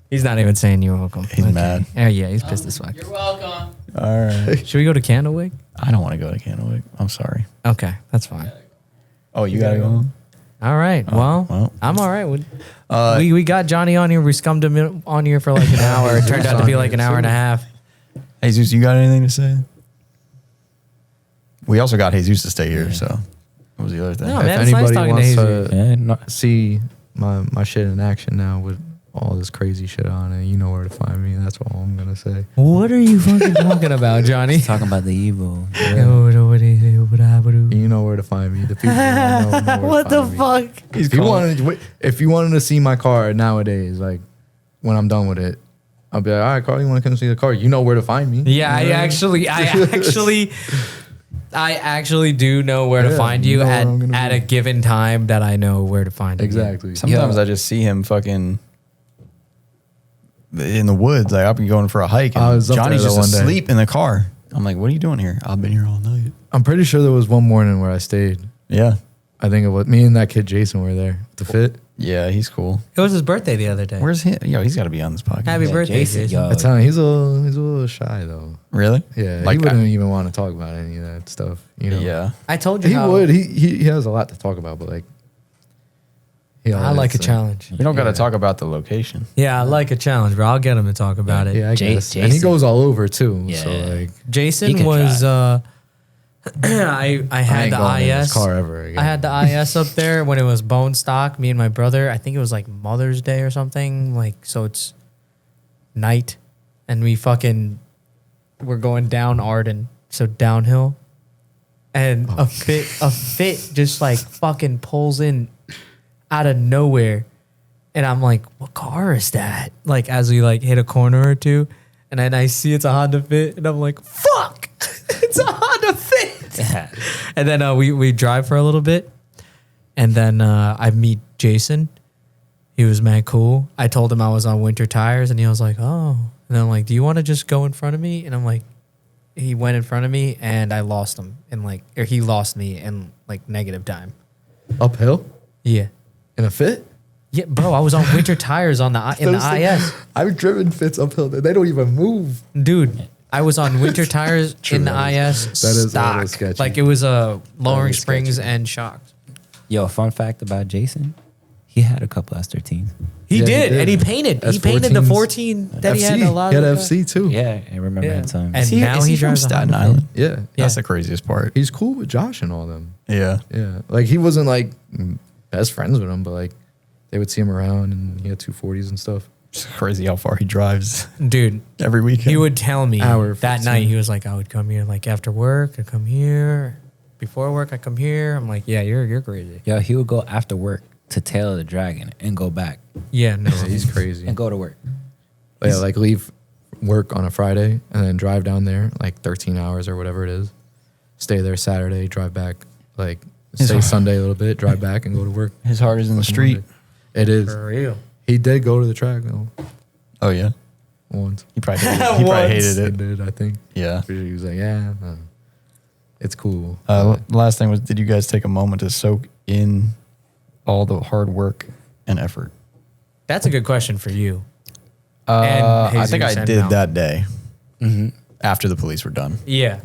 He's not even saying you're welcome. He's mad. Oh yeah, he's pissed as fuck. You're welcome. All right. Should we go to Candlewick? I don't want to go to Candlewick. I'm sorry. Okay, that's fine. Oh, you got to go home? All right. Well, well. I'm all right with. Uh, we got Johnny on here. We scummed him on here for like an hour. It turned out to be like an hour and a half. Jesus, you got anything to say? We also got Jesus to stay here, so what was the other thing? No, If man, it's nice anybody talking to wants Jesus. to Yeah, no, see my shit in action now with all this crazy shit on it, you know where to find me. That's all I'm gonna say. What are you fucking talking about, Johnny? talking about the Evo. You know where to find me. The people who know where What to the find me. fuck? If you wanted to see my car nowadays, like when I'm done with it, I'll be like, all right, Carl, you want to come see the car? You know where to find me. Yeah, You know what I actually do know where to Yeah, find you you know where at I'm gonna be. a given time that I know where to find you. Exactly. Sometimes I just see him fucking in the woods. Like I'll be going for a hike, I and was up Johnny's there just one day. asleep in the car. I'm like, "What are you doing here?" I've been here all night. I'm pretty sure there was one morning where I stayed. Yeah, I think it was me and that kid Jason were there. The fit. yeah, he's cool. It was his birthday the other day. Where's he? Yo, he's got to be on this podcast. Happy birthday, Jason. Yo, I tell him he's a little shy though. Really? Yeah, Like, he wouldn't even want to talk about any of that stuff. You know. Yeah. I told you He how would. He has a lot to talk about, but like. I like a challenge. You don't got to Yeah. talk about the location. Yeah, I like a challenge, bro. I'll get him to talk about it. Yeah, I guess. And he Jason. goes all over too. Yeah. So like, He Jason can was try. I I had ain't the going in his IS. car ever again. I had the IS up there when it was bone stock. Me and my brother. I think it was like Mother's Day or something. Like so, it's night, and we're going down Arden, so downhill, and a fit just like fucking pulls in out of nowhere, and I'm like, what car is that? Like as we like hit a corner or two, and then I see it's a Honda Fit, and I'm like, fuck, it's a Honda Fit. And then we drive for a little bit, and then I meet Jason. He was mad cool. I told him I was on winter tires, and he was like, oh. And I'm like, do you want to just go in front of me? And I'm like, he went in front of me, and I lost him or he lost me in like negative time. Uphill Yeah. in a fit. Yeah, bro, I was on winter tires in the IS. I've driven fits uphill. They don't even move. Dude, I was on winter tires in the IS that is stock. sketchy. Like it was lowering is springs sketchy. and shocks. Yo, fun fact about Jason, he had a couple S13s. He Yeah, did, and he painted. He painted the 14 that he had a lot He had of. FC too. Yeah, I remember Yeah. that time. And now is he from drives a Staten Honda Island. Yeah. Yeah. That's the craziest part. He's cool with Josh and all them. Yeah. Yeah. Like he wasn't like best friends with him, but like they would see him around and he had 240s and stuff. It's crazy how far he drives Dude, every weekend. he would tell me Hour that 15. night. He was like, I would come here like after work. I come here. Before work, I come here. I'm like, yeah, you're crazy. Yo, he would go after work to Tail the Dragon and go back Yeah, no. Yeah, he's crazy. and go to work. Yeah, like leave work on a Friday and then drive down there like 13 hours or whatever it is. Stay there Saturday, drive back, like stay Sunday a little bit, drive back and go to work. His heart is in the street. Monday. It is. For real. He did go to the track though Oh yeah. once. He probably hated He it. did, I think. Yeah. He was like, yeah, it's cool. The last thing was, did you guys take a moment to soak in all the hard work and effort? That's a good question for you. I Jesus think I and did Mel. that day after the police were done. Yeah.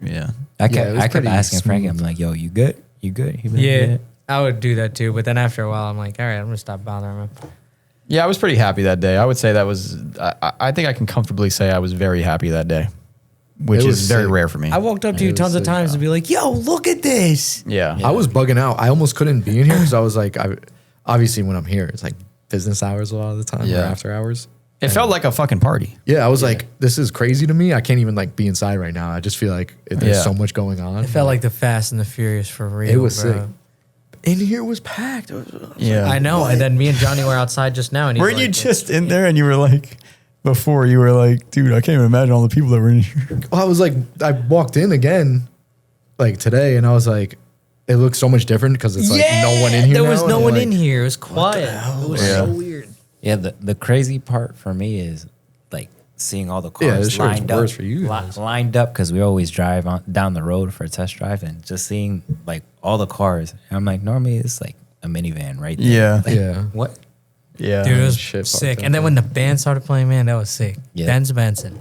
Yeah. I Yeah, kept, it was I kept pretty asking Frankie, I'm smooth. like, yo, you good? You good? He'd be like, Yeah. I would do that too. But then after a while, I'm like, all right, I'm going to stop bothering him. Yeah, I was pretty happy that day. I would say that was, I think I can comfortably say I was very happy that day, which It is was very sick. rare for me. I walked up to you It was tons of sick, times and be like, yo, look at this. Yeah. I was bugging out. I almost couldn't be in here because I was like, obviously when I'm here, it's like business hours a lot of the time or Yeah. after hours. It felt like a fucking party. Yeah, I was like, this is crazy to me. I can't even like be inside right now. I just feel like there's Yeah. so much going on. It felt like the Fast and the Furious for real. It was bro. sick. In here was packed. Yeah. I know. And then me and Johnny were outside just now. And he's Weren't you like, just in there and you were like, before you were like, dude, I can't even imagine all the people that were in here. Well, I was like, I walked in again, like today, and I was like, it looks so much different because it's like no one in here. There now, was and no I'm one like, in here. It was quiet. It was Yeah. so weird. Yeah, the crazy part for me is like seeing all the Yeah, cars sure, it's lined up. worse for you guys. Lined up because we always drive down the road for a test drive and just seeing like all the cars. And I'm like, normally it's like a minivan right there. Yeah. Like, Yeah. What? Yeah. Dude, it was shit sick. fucked And then up. when the band started playing, man, that was sick. Yeah. Ben's Benson.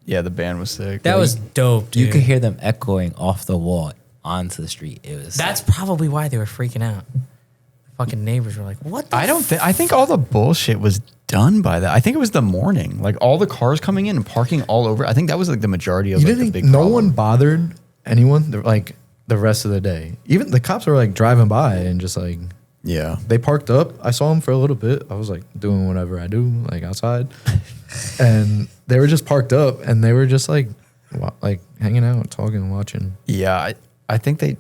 Yeah, the band was sick. That was dope, dude. You could hear them echoing off the wall onto the street. It was That's probably why they were freaking out. The fucking neighbors were like, what the I don't think, I think all the bullshit was done by that. I think it was the morning. Like all the cars coming in and parking all over. I think that was like the majority of You like, the didn't. big No problem. one bothered anyone. Like the rest of the day. Even the cops were like driving by and just like Yeah. they parked up. I saw them for a little bit. I was like doing whatever I do, like outside, and they were just parked up and they were just like hanging out, talking, watching. Yeah. I think they,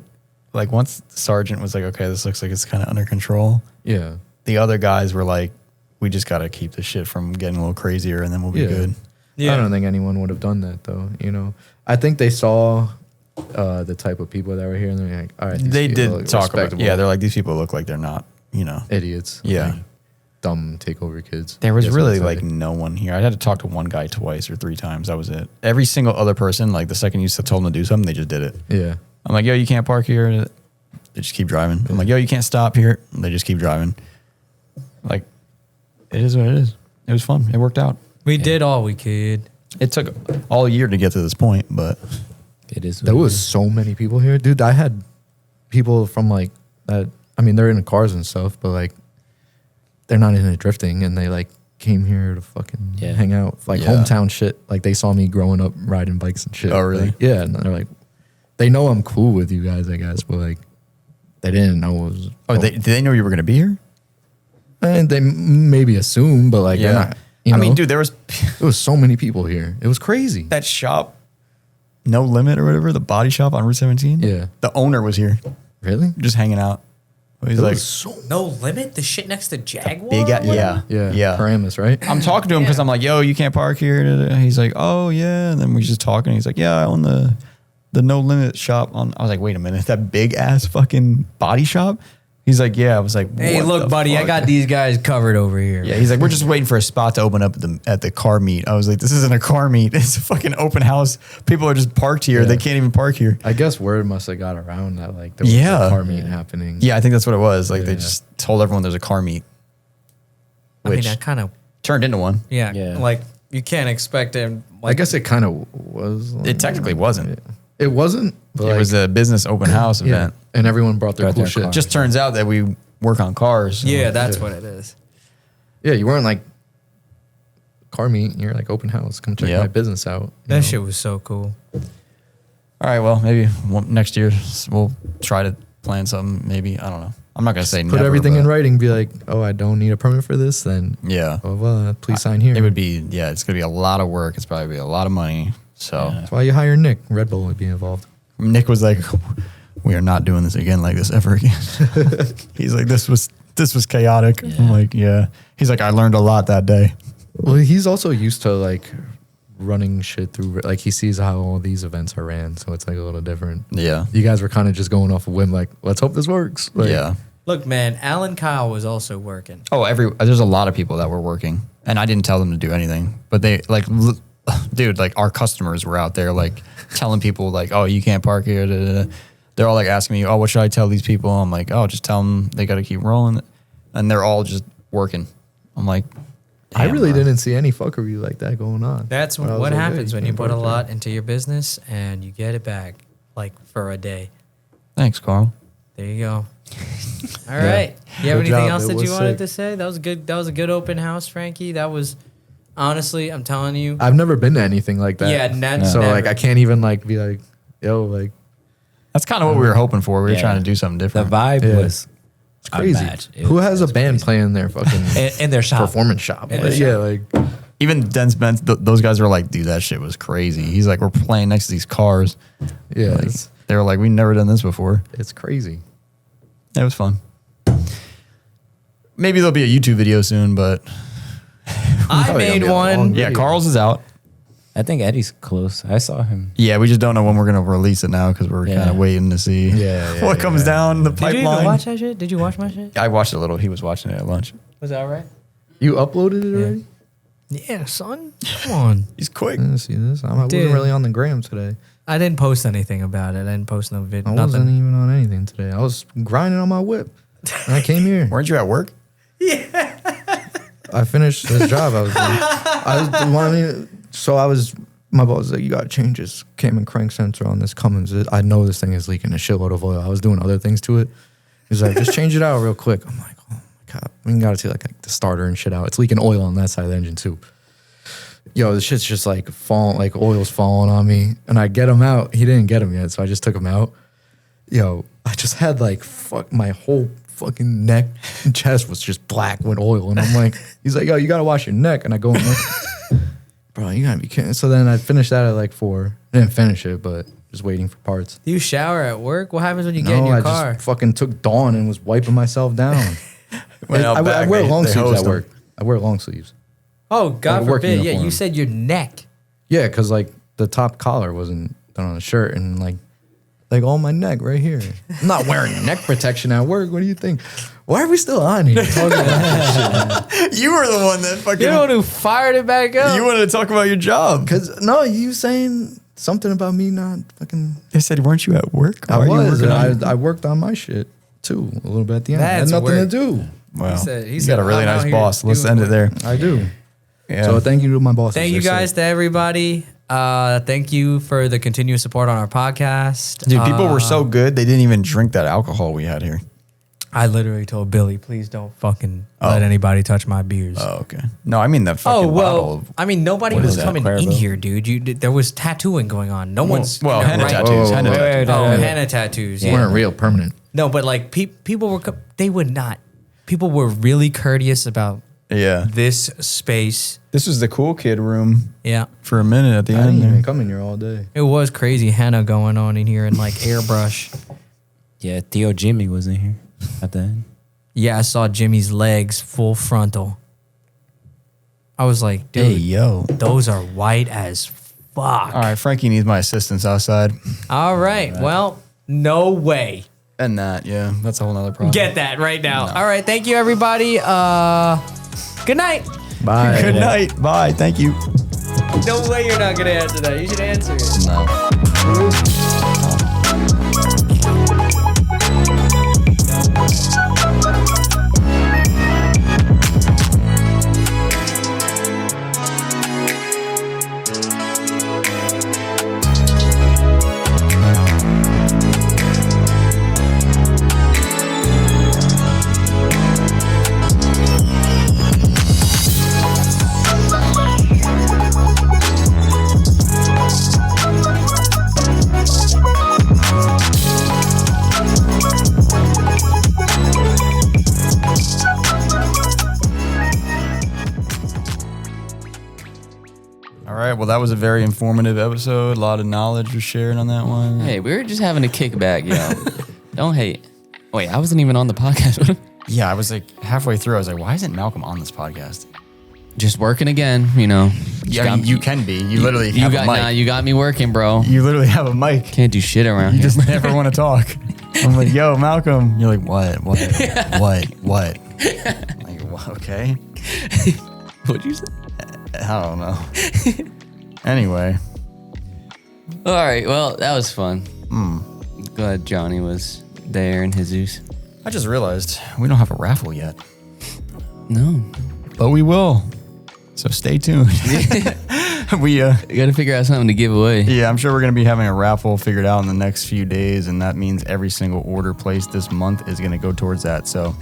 like once the sergeant was like, okay, this looks like it's kind of under control. Yeah. The other guys were like, we just got to keep this shit from getting a little crazier and then we'll be Yeah. good. Yeah. I don't think anyone would have done that though. You know, I think they saw the type of people that were here and they're like, all right, these They people did look talk about, respectable yeah, they're like, these people look like they're not, you know. idiots. Yeah. Like, dumb takeover kids. There was That's what really it's like no one here. I had to talk to one guy twice or 3 times. That was it. Every single other person, like the second you told them to do something, they just did it. Yeah. I'm like, yo, you can't park here. They just keep driving. I'm like, yo, you can't stop here. They just keep driving. Like, it is what it is. It was fun. It worked out. We did all we could. It took all year to get to this point, but It is. There was so many people here, dude. I had people from like that. I mean, they're in cars and stuff, but like they're not into drifting, and they like came here to fucking Yeah. hang out, like Yeah. hometown shit. Like they saw me growing up riding bikes and shit. Oh, really? Like, yeah, and they're like, they know I'm cool with you guys, I guess, but like they didn't know it was. oh, did they know you were going to be here? And they maybe assume, but like they're not. You I know? mean, dude, there was There was so many people here. It was crazy. that shop, No Limit or whatever, the body shop on Route 17. Yeah. The owner was here, Really? just hanging out. He's It like, was so No Limit? The shit next to Jaguar? big, yeah. yeah. Paramus, right? I'm talking to him because I'm like, yo, you can't park here. He's like, oh, yeah. And then we're just talking. He's like, yeah, I own the No Limit shop. I was like, wait a minute, that big ass fucking body shop? He's like, yeah. I was like, Hey, what look, the buddy, I fuck? got these guys covered over here. Yeah, he's like, we're just waiting for a spot to open up at the car meet. I was like, this isn't a car meet. It's a fucking open house. People are just parked here. Yeah. They can't even park here. I guess word must have got around that like there was Yeah. a car meet happening. Yeah, I think that's what it was. Like, they Yeah. just told everyone there's a car meet, I mean, which I kind of, turned into one. yeah, Yeah. like, you can't expect him. I Like, guess it kind of was. It technically wasn't. It wasn't. But It was a business open house yeah. event. And everyone brought their Brought cool their shit. car. Just turns out that we work on cars. so- yeah, that's Yeah. what it is. Yeah, you weren't like car meet. You're like open house. Come check Yeah. my business out. you That know? shit was so cool. All right, well, maybe next year we'll try to plan something. Maybe, I don't know. I'm not gonna say Put never, everything in but writing. Be like, oh, I don't need a permit for this. Then, Yeah, oh well, please sign here. it would be. Yeah, it's gonna be a lot of work. It's probably be a lot of money. So Yeah. That's why you hire Nick. Red Bull would be involved. Nick was like, "We are not doing this again like this ever again." He's like, "This was chaotic." I'm Yeah. like, "Yeah." He's like, "I learned a lot that day." Well, he's also used to like running shit through. Like he sees how all these events are ran, so it's like a little different. Yeah, You guys were kind of just going off a whim, like, let's hope this works. Like, yeah. Look, man, Alan Kyle was also working. Oh, there's a lot of people that were working, and I didn't tell them to do anything, but they like, dude, like our customers were out there like telling people like, "Oh, you can't park here." Da, da, da. They're all like asking me, "Oh, what should I tell these people?" I'm like, "Oh, just tell them they got to keep rolling," and they're all just working. I'm like, I "Damn, really bro." didn't see any fuckery like that going on. That's But I was what like, happens hey, when you can't put a park lot into your business and you get it back, like for a day. Thanks, Carl. There you go. All right. You have Good anything job. else It that was you wanted sick. to say? That was good. That was a good open house, Frankie. That was honestly, I'm telling you. I've never been to anything like that. Yeah, So never. like, I can't even like be like, yo, like, That's kind of what we were hoping for. We were Yeah. trying to do something The different. vibe Yeah. was it's crazy. unmatched. Who has a band playing their fucking in their shop. performance shop? In Like, the yeah, shop. like Even Den's Benz, those guys were like, "Dude, that shit was crazy." He's like, "We're playing next to these cars." yeah, Like, it's they were like, "We've never done this before." crazy. It was fun. Maybe there'll be a YouTube video soon, but I Probably gonna made be a long one. yeah, video. Carl's is out. I think Eddie's close. I saw him. Yeah, we just don't know when we're gonna release it now because we're Yeah. kind of waiting to see Yeah, what comes down the Did you even pipeline. watch that shit? Did you watch my shit? I watched a little. He was watching it at lunch. Was that all right? You uploaded it already? Yeah, son. Come on. He's quick. I didn't see this. I wasn't Dude. really on the gram today. I didn't post anything about it. I didn't post no video. I wasn't Nothing. even on anything today. I was grinding on my whip. And I came here. Weren't you at work? I finished this job I was doing. My boss was like, you got to change this cam and crank sensor on this Cummins. I know this thing is leaking a shitload of oil. I was doing other things to it. He's like, just change it out real quick. I'm like, oh my God. We got to see like the starter and shit out. It's leaking oil on that side of the engine too. Yo, this shit's just like falling, like oil's falling on me. And I get him out. He didn't get him yet, so I just took him out. Yo, I just had like my whole fucking neck and chest was just black with oil. And I'm like, he's like, yo, you gotta wash your neck. And I go, bro, you gotta be kidding. So then I finished that at like 4. I didn't finish it, but just waiting for parts. Do you shower at work? What happens when you get in No, your I car? just fucking took Dawn and was wiping myself down. Went out I back, wear they- long they sleeves hosed at him. work. I wear long sleeves. Oh, God Like a work forbid. Yeah, uniform. you said your neck. Yeah, because like the top collar wasn't done on the shirt, and like like on my neck right here. I'm not wearing neck protection at work. What do you think? Why are we still on here talking about this shit? You were the one that fucking. You're the one who fired it back up. You wanted to talk about your job. Because no, you saying something about me not fucking. They said, weren't you at work? I Why are you was. working And on I worked on my shit too a little bit at the end. That's I had nothing work. to do. Wow. He You said, got a really "I'm out nice here boss. Let's doing end it work." there. I do. Yeah. So thank you to my boss. Thank you guys to everybody. Thank you for the continuous support on our podcast. Dude, people were so good, they didn't even drink that alcohol we had here. I literally told Billy, please don't fucking let anybody touch my beers. Oh, okay. No, I mean the fucking bottle. I mean, nobody What is was that, coming in Cuervo? here, dude. There was tattooing going on. No one's Well, no, henna right? tattoos. Oh, Henna wait, tattoos. Oh, Yeah. henna tattoos. They Yeah. weren't real permanent. No, but like people were, they would not. People were really courteous about Yeah. this space. This was the cool kid room Yeah, for a minute at the I end didn't there. even come in here all day. it was crazy henna going on in here and like airbrush. Yeah, Theo Jimmy was in here at the end. Yeah, I saw Jimmy's legs full frontal. I was like, dude, Hey, yo. those are white as fuck. All right, Frankie needs my assistance outside. All right. Well, no way. And that, yeah, that's a whole nother problem. Get that right now. All right. Thank you, everybody. Good night. Bye. Good night. Bye. Thank you. No way you're not going to answer that. You should answer it. No. All right. Well, that was a very informative episode. A lot of knowledge was shared on that one. Hey, we were just having a kickback, yo. Don't hate. Wait, I wasn't even on the podcast. Yeah, I was like halfway through. I was like, why isn't Malcolm on this podcast? Just working again, you know. Yeah, I mean, you can be. You literally You have got a mic. nah, you got me working, bro. You literally have a mic. Can't do shit around You here. just never want to talk. I'm like, yo, Malcolm. You're like, what? What? Like, "Wha- okay. What'd you say? I don't know. Anyway, All right, well, that was fun. Hmm. Glad Johnny was there and Jesus. I just realized we don't have a raffle yet, No. but we will. So stay tuned. We You got to figure out something to give away. yeah, I'm sure we're gonna be having a raffle figured out in the next few days, and that means every single order placed this month is gonna go towards that. So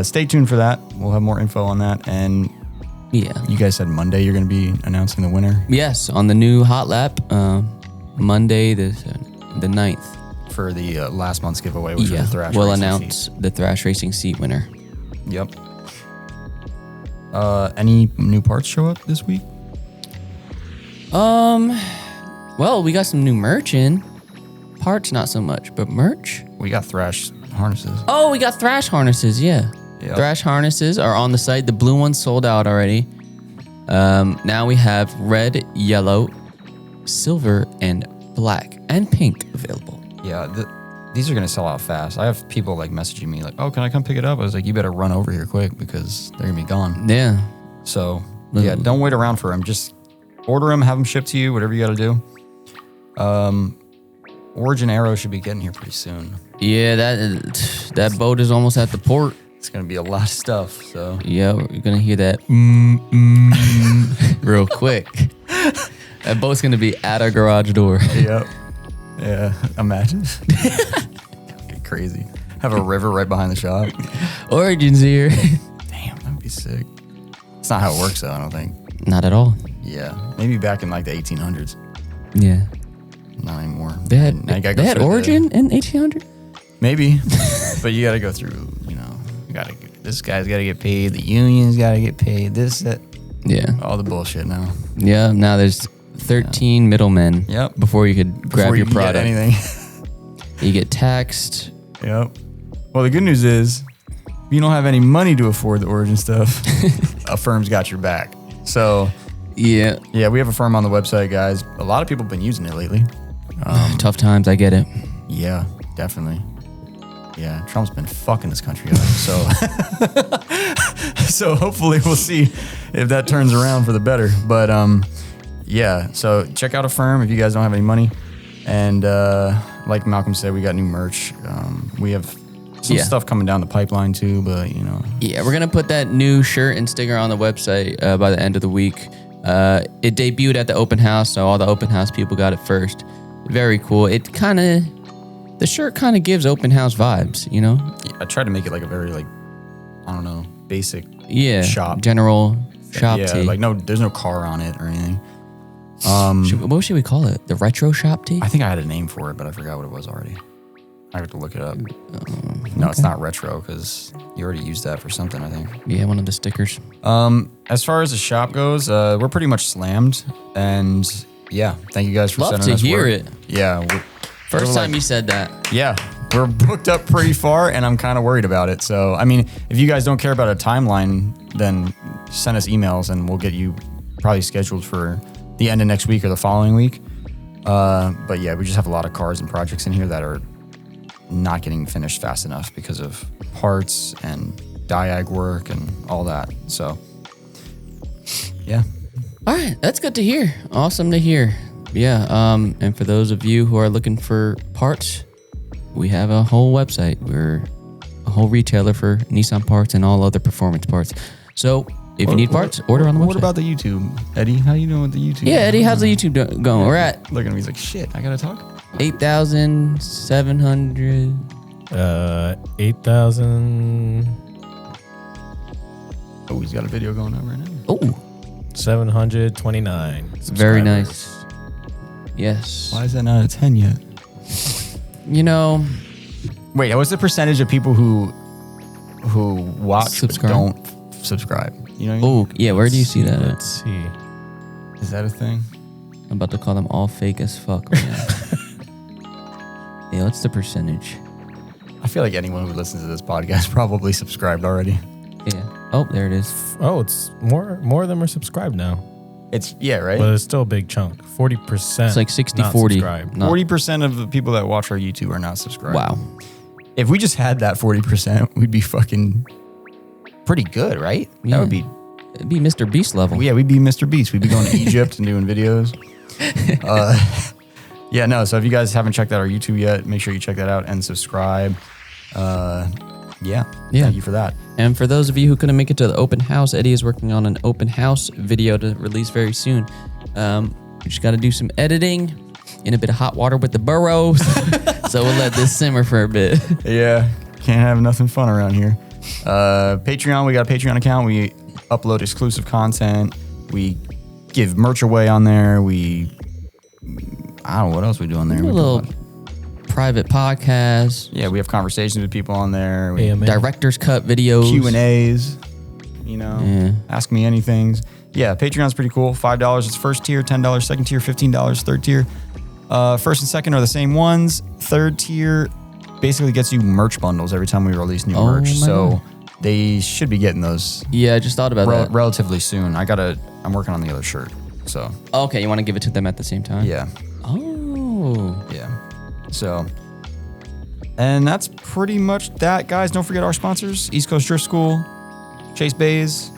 stay tuned for that. We'll have more info on that. And Yeah. you guys said Monday you're gonna be announcing the winner Yes, on the new Hot Lap, Monday the 9th. for the last month's giveaway, which was the Thrash. we'll Racing announce seat. the Thrash Racing seat winner. Yep. Any new parts show up this week? Well, we got some new merch in. Parts, not so much, but merch. We got Thrash harnesses. Oh, we got Thrash harnesses, yeah. Yep. Thrash harnesses are on the site. The blue ones sold out already. Now we have red, yellow, silver, and black, and pink available. Yeah, these are gonna sell out fast. I have people like messaging me like, "Oh, can I come pick it up?" I was like, "You better run over here quick because they're gonna be gone." Yeah. So yeah, don't wait around for them. Just order them, have them shipped to you, whatever you got to do. Origin Arrow should be getting here pretty soon. Yeah, that boat is almost at the port. It's gonna be a lot of stuff. So Yeah, we're gonna hear that real quick. That boat's gonna be at our garage door. yep, yeah. Imagine, get crazy. Have a river right behind the shop. Origin's here. Damn, that'd be sick. It's not how it works though. I don't think. Not at all. Yeah, maybe back in like the 1800s. Yeah. Not anymore. They had, Now you gotta go they had through the- Origin in 1800? Maybe, but you got to go through. You know, you got to. This guy's got to get paid. The union's got to get paid. This, that, Yeah. all the bullshit now. Yeah, now there's 13 middlemen Yep. before you could grab Before your you can get product. anything. You get taxed. Yep. Well, the good news is, if you don't have any money to afford the Origin stuff, a firm's got your back. So Yeah. yeah, we have a firm on the website, guys. A lot of people have been using it lately. Tough times, I get it. Yeah, definitely. Yeah, Trump's been fucking this country up. So, so hopefully we'll see if that turns around for the better. But yeah, so check out Affirm if you guys don't have any money. And like Malcolm said, we got new merch. We have some stuff coming down the pipeline too, but you know. Yeah, we're gonna put that new shirt and sticker on the website by the end of the week. It debuted at the open house, so all the open house people got it first. Very cool. The shirt kind of gives open house vibes, you know? Yeah, I tried to make it like a very like, I don't know, basic shop. General shop yeah, tee. like there's no car on it or anything. What should we call it? The retro shop tee? I think I had a name for it, but I forgot what it was already. I have to look it up. No, it's not retro because you already used that for something, I think. Yeah, one of the stickers. As far as the shop goes, we're pretty much slammed. And yeah, thank you guys for Love sending us to hear work. it. Yeah. First we're time you said that. Yeah, we're booked up pretty far and I'm kind of worried about it. So, I mean, if you guys don't care about a timeline, then send us emails and we'll get you probably scheduled for the end of next week or the following week. But yeah, we just have a lot of cars and projects in here that are not getting finished fast enough because of parts and diag work and all that. So, yeah. All right, that's good to hear. Awesome to hear. Yeah, and for those of you who are looking for parts, we have a whole website. We're a whole retailer for Nissan parts and all other performance parts. So if you need parts, order on the website. What about the YouTube? Eddie, how you doing with the YouTube? Yeah, Eddie, how's the YouTube going? We're at Look at him, he's like, shit, I gotta talk? 8,700. 8,729. Oh, he's got a video going on right now. Oh, very nice. Yes. Why is that not a 10 yet? You know, Wait, what's the percentage of people who watch Subscribe. but don't subscribe? You know what I mean? oh, yeah, where do you see that at? Let's see. Is that a thing? I'm about to call them all fake as fuck right now. Yeah, what's the percentage? I feel like anyone who listens to this podcast probably subscribed already. Yeah. Oh, there it is. Oh, it's more of them are subscribed now. It's, yeah, right? But it's still a big chunk. 40%. It's like 60, not 40. subscribed. Not- 40% of the people that watch our YouTube are not subscribed. Wow. If we just had that 40%, we'd be fucking pretty good, right? Yeah. That would be, It'd be Mr. Beast level. yeah, we'd be Mr. Beast. We'd be going to Egypt and doing videos. Yeah, no, so if you guys haven't checked out our YouTube yet, make sure you check that out and subscribe. Yeah, thank you for that. And for those of you who couldn't make it to the open house, Eddie is working on an open house video to release very soon. We just got to do some editing in a bit of hot water with the burros. So we'll let this simmer for a bit. Yeah, can't have nothing fun around here. Patreon, we got a Patreon account. We upload exclusive content. We give merch away on there. I don't know what else we do on there. A We do little lot. private podcast. Yeah, we have conversations with people on there. We AMA. Director's cut videos. Q&As, you know, Yeah. ask me anything. Yeah, Patreon's pretty cool. $5 is first tier, $10 second tier, $15 third tier. First and second are the same ones. Third tier basically gets you merch bundles every time we release new merch. my So God. they should be getting those Yeah, I just thought about that. relatively soon. I'm working on the other shirt. So Okay, you want to give it to them at the same time? yeah, Oh. yeah. So, and that's pretty much that, guys. Don't forget our sponsors: East Coast Drift School, Chase Bays,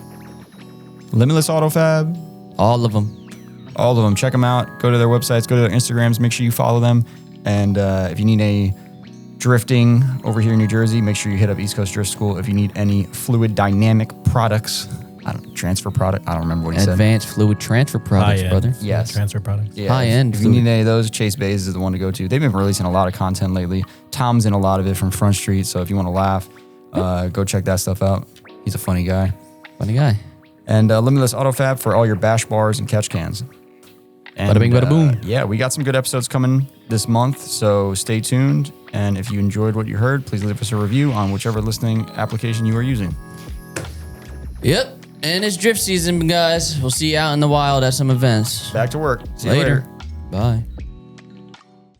Limitless Auto Fab. All of them. All of them. Check them out. Go to their websites. Go to their Instagrams. Make sure you follow them. And if you need a drifting over here in New Jersey, make sure you hit up East Coast Drift School. If you need any fluid dynamic products, transfer product. I don't remember what he said. Advanced fluid transfer products, High-end brother. Yes. Transfer products. Yeah, High-end If you fluid. need any of those, Chase Bays is the one to go to. They've been releasing a lot of content lately. Tom's in a lot of it from Front Street. So if you want to laugh, go check that stuff out. He's a funny guy. Funny guy. And Limitless Auto Fab for all your bash bars and catch cans. And, Bada bing, bada boom. Yeah, we got some good episodes coming this month, so stay tuned. And if you enjoyed what you heard, please leave us a review on whichever listening application you are using. Yep. And it's drift season, guys. We'll see you out in the wild at some events. Back to work. See you Later. later. Bye.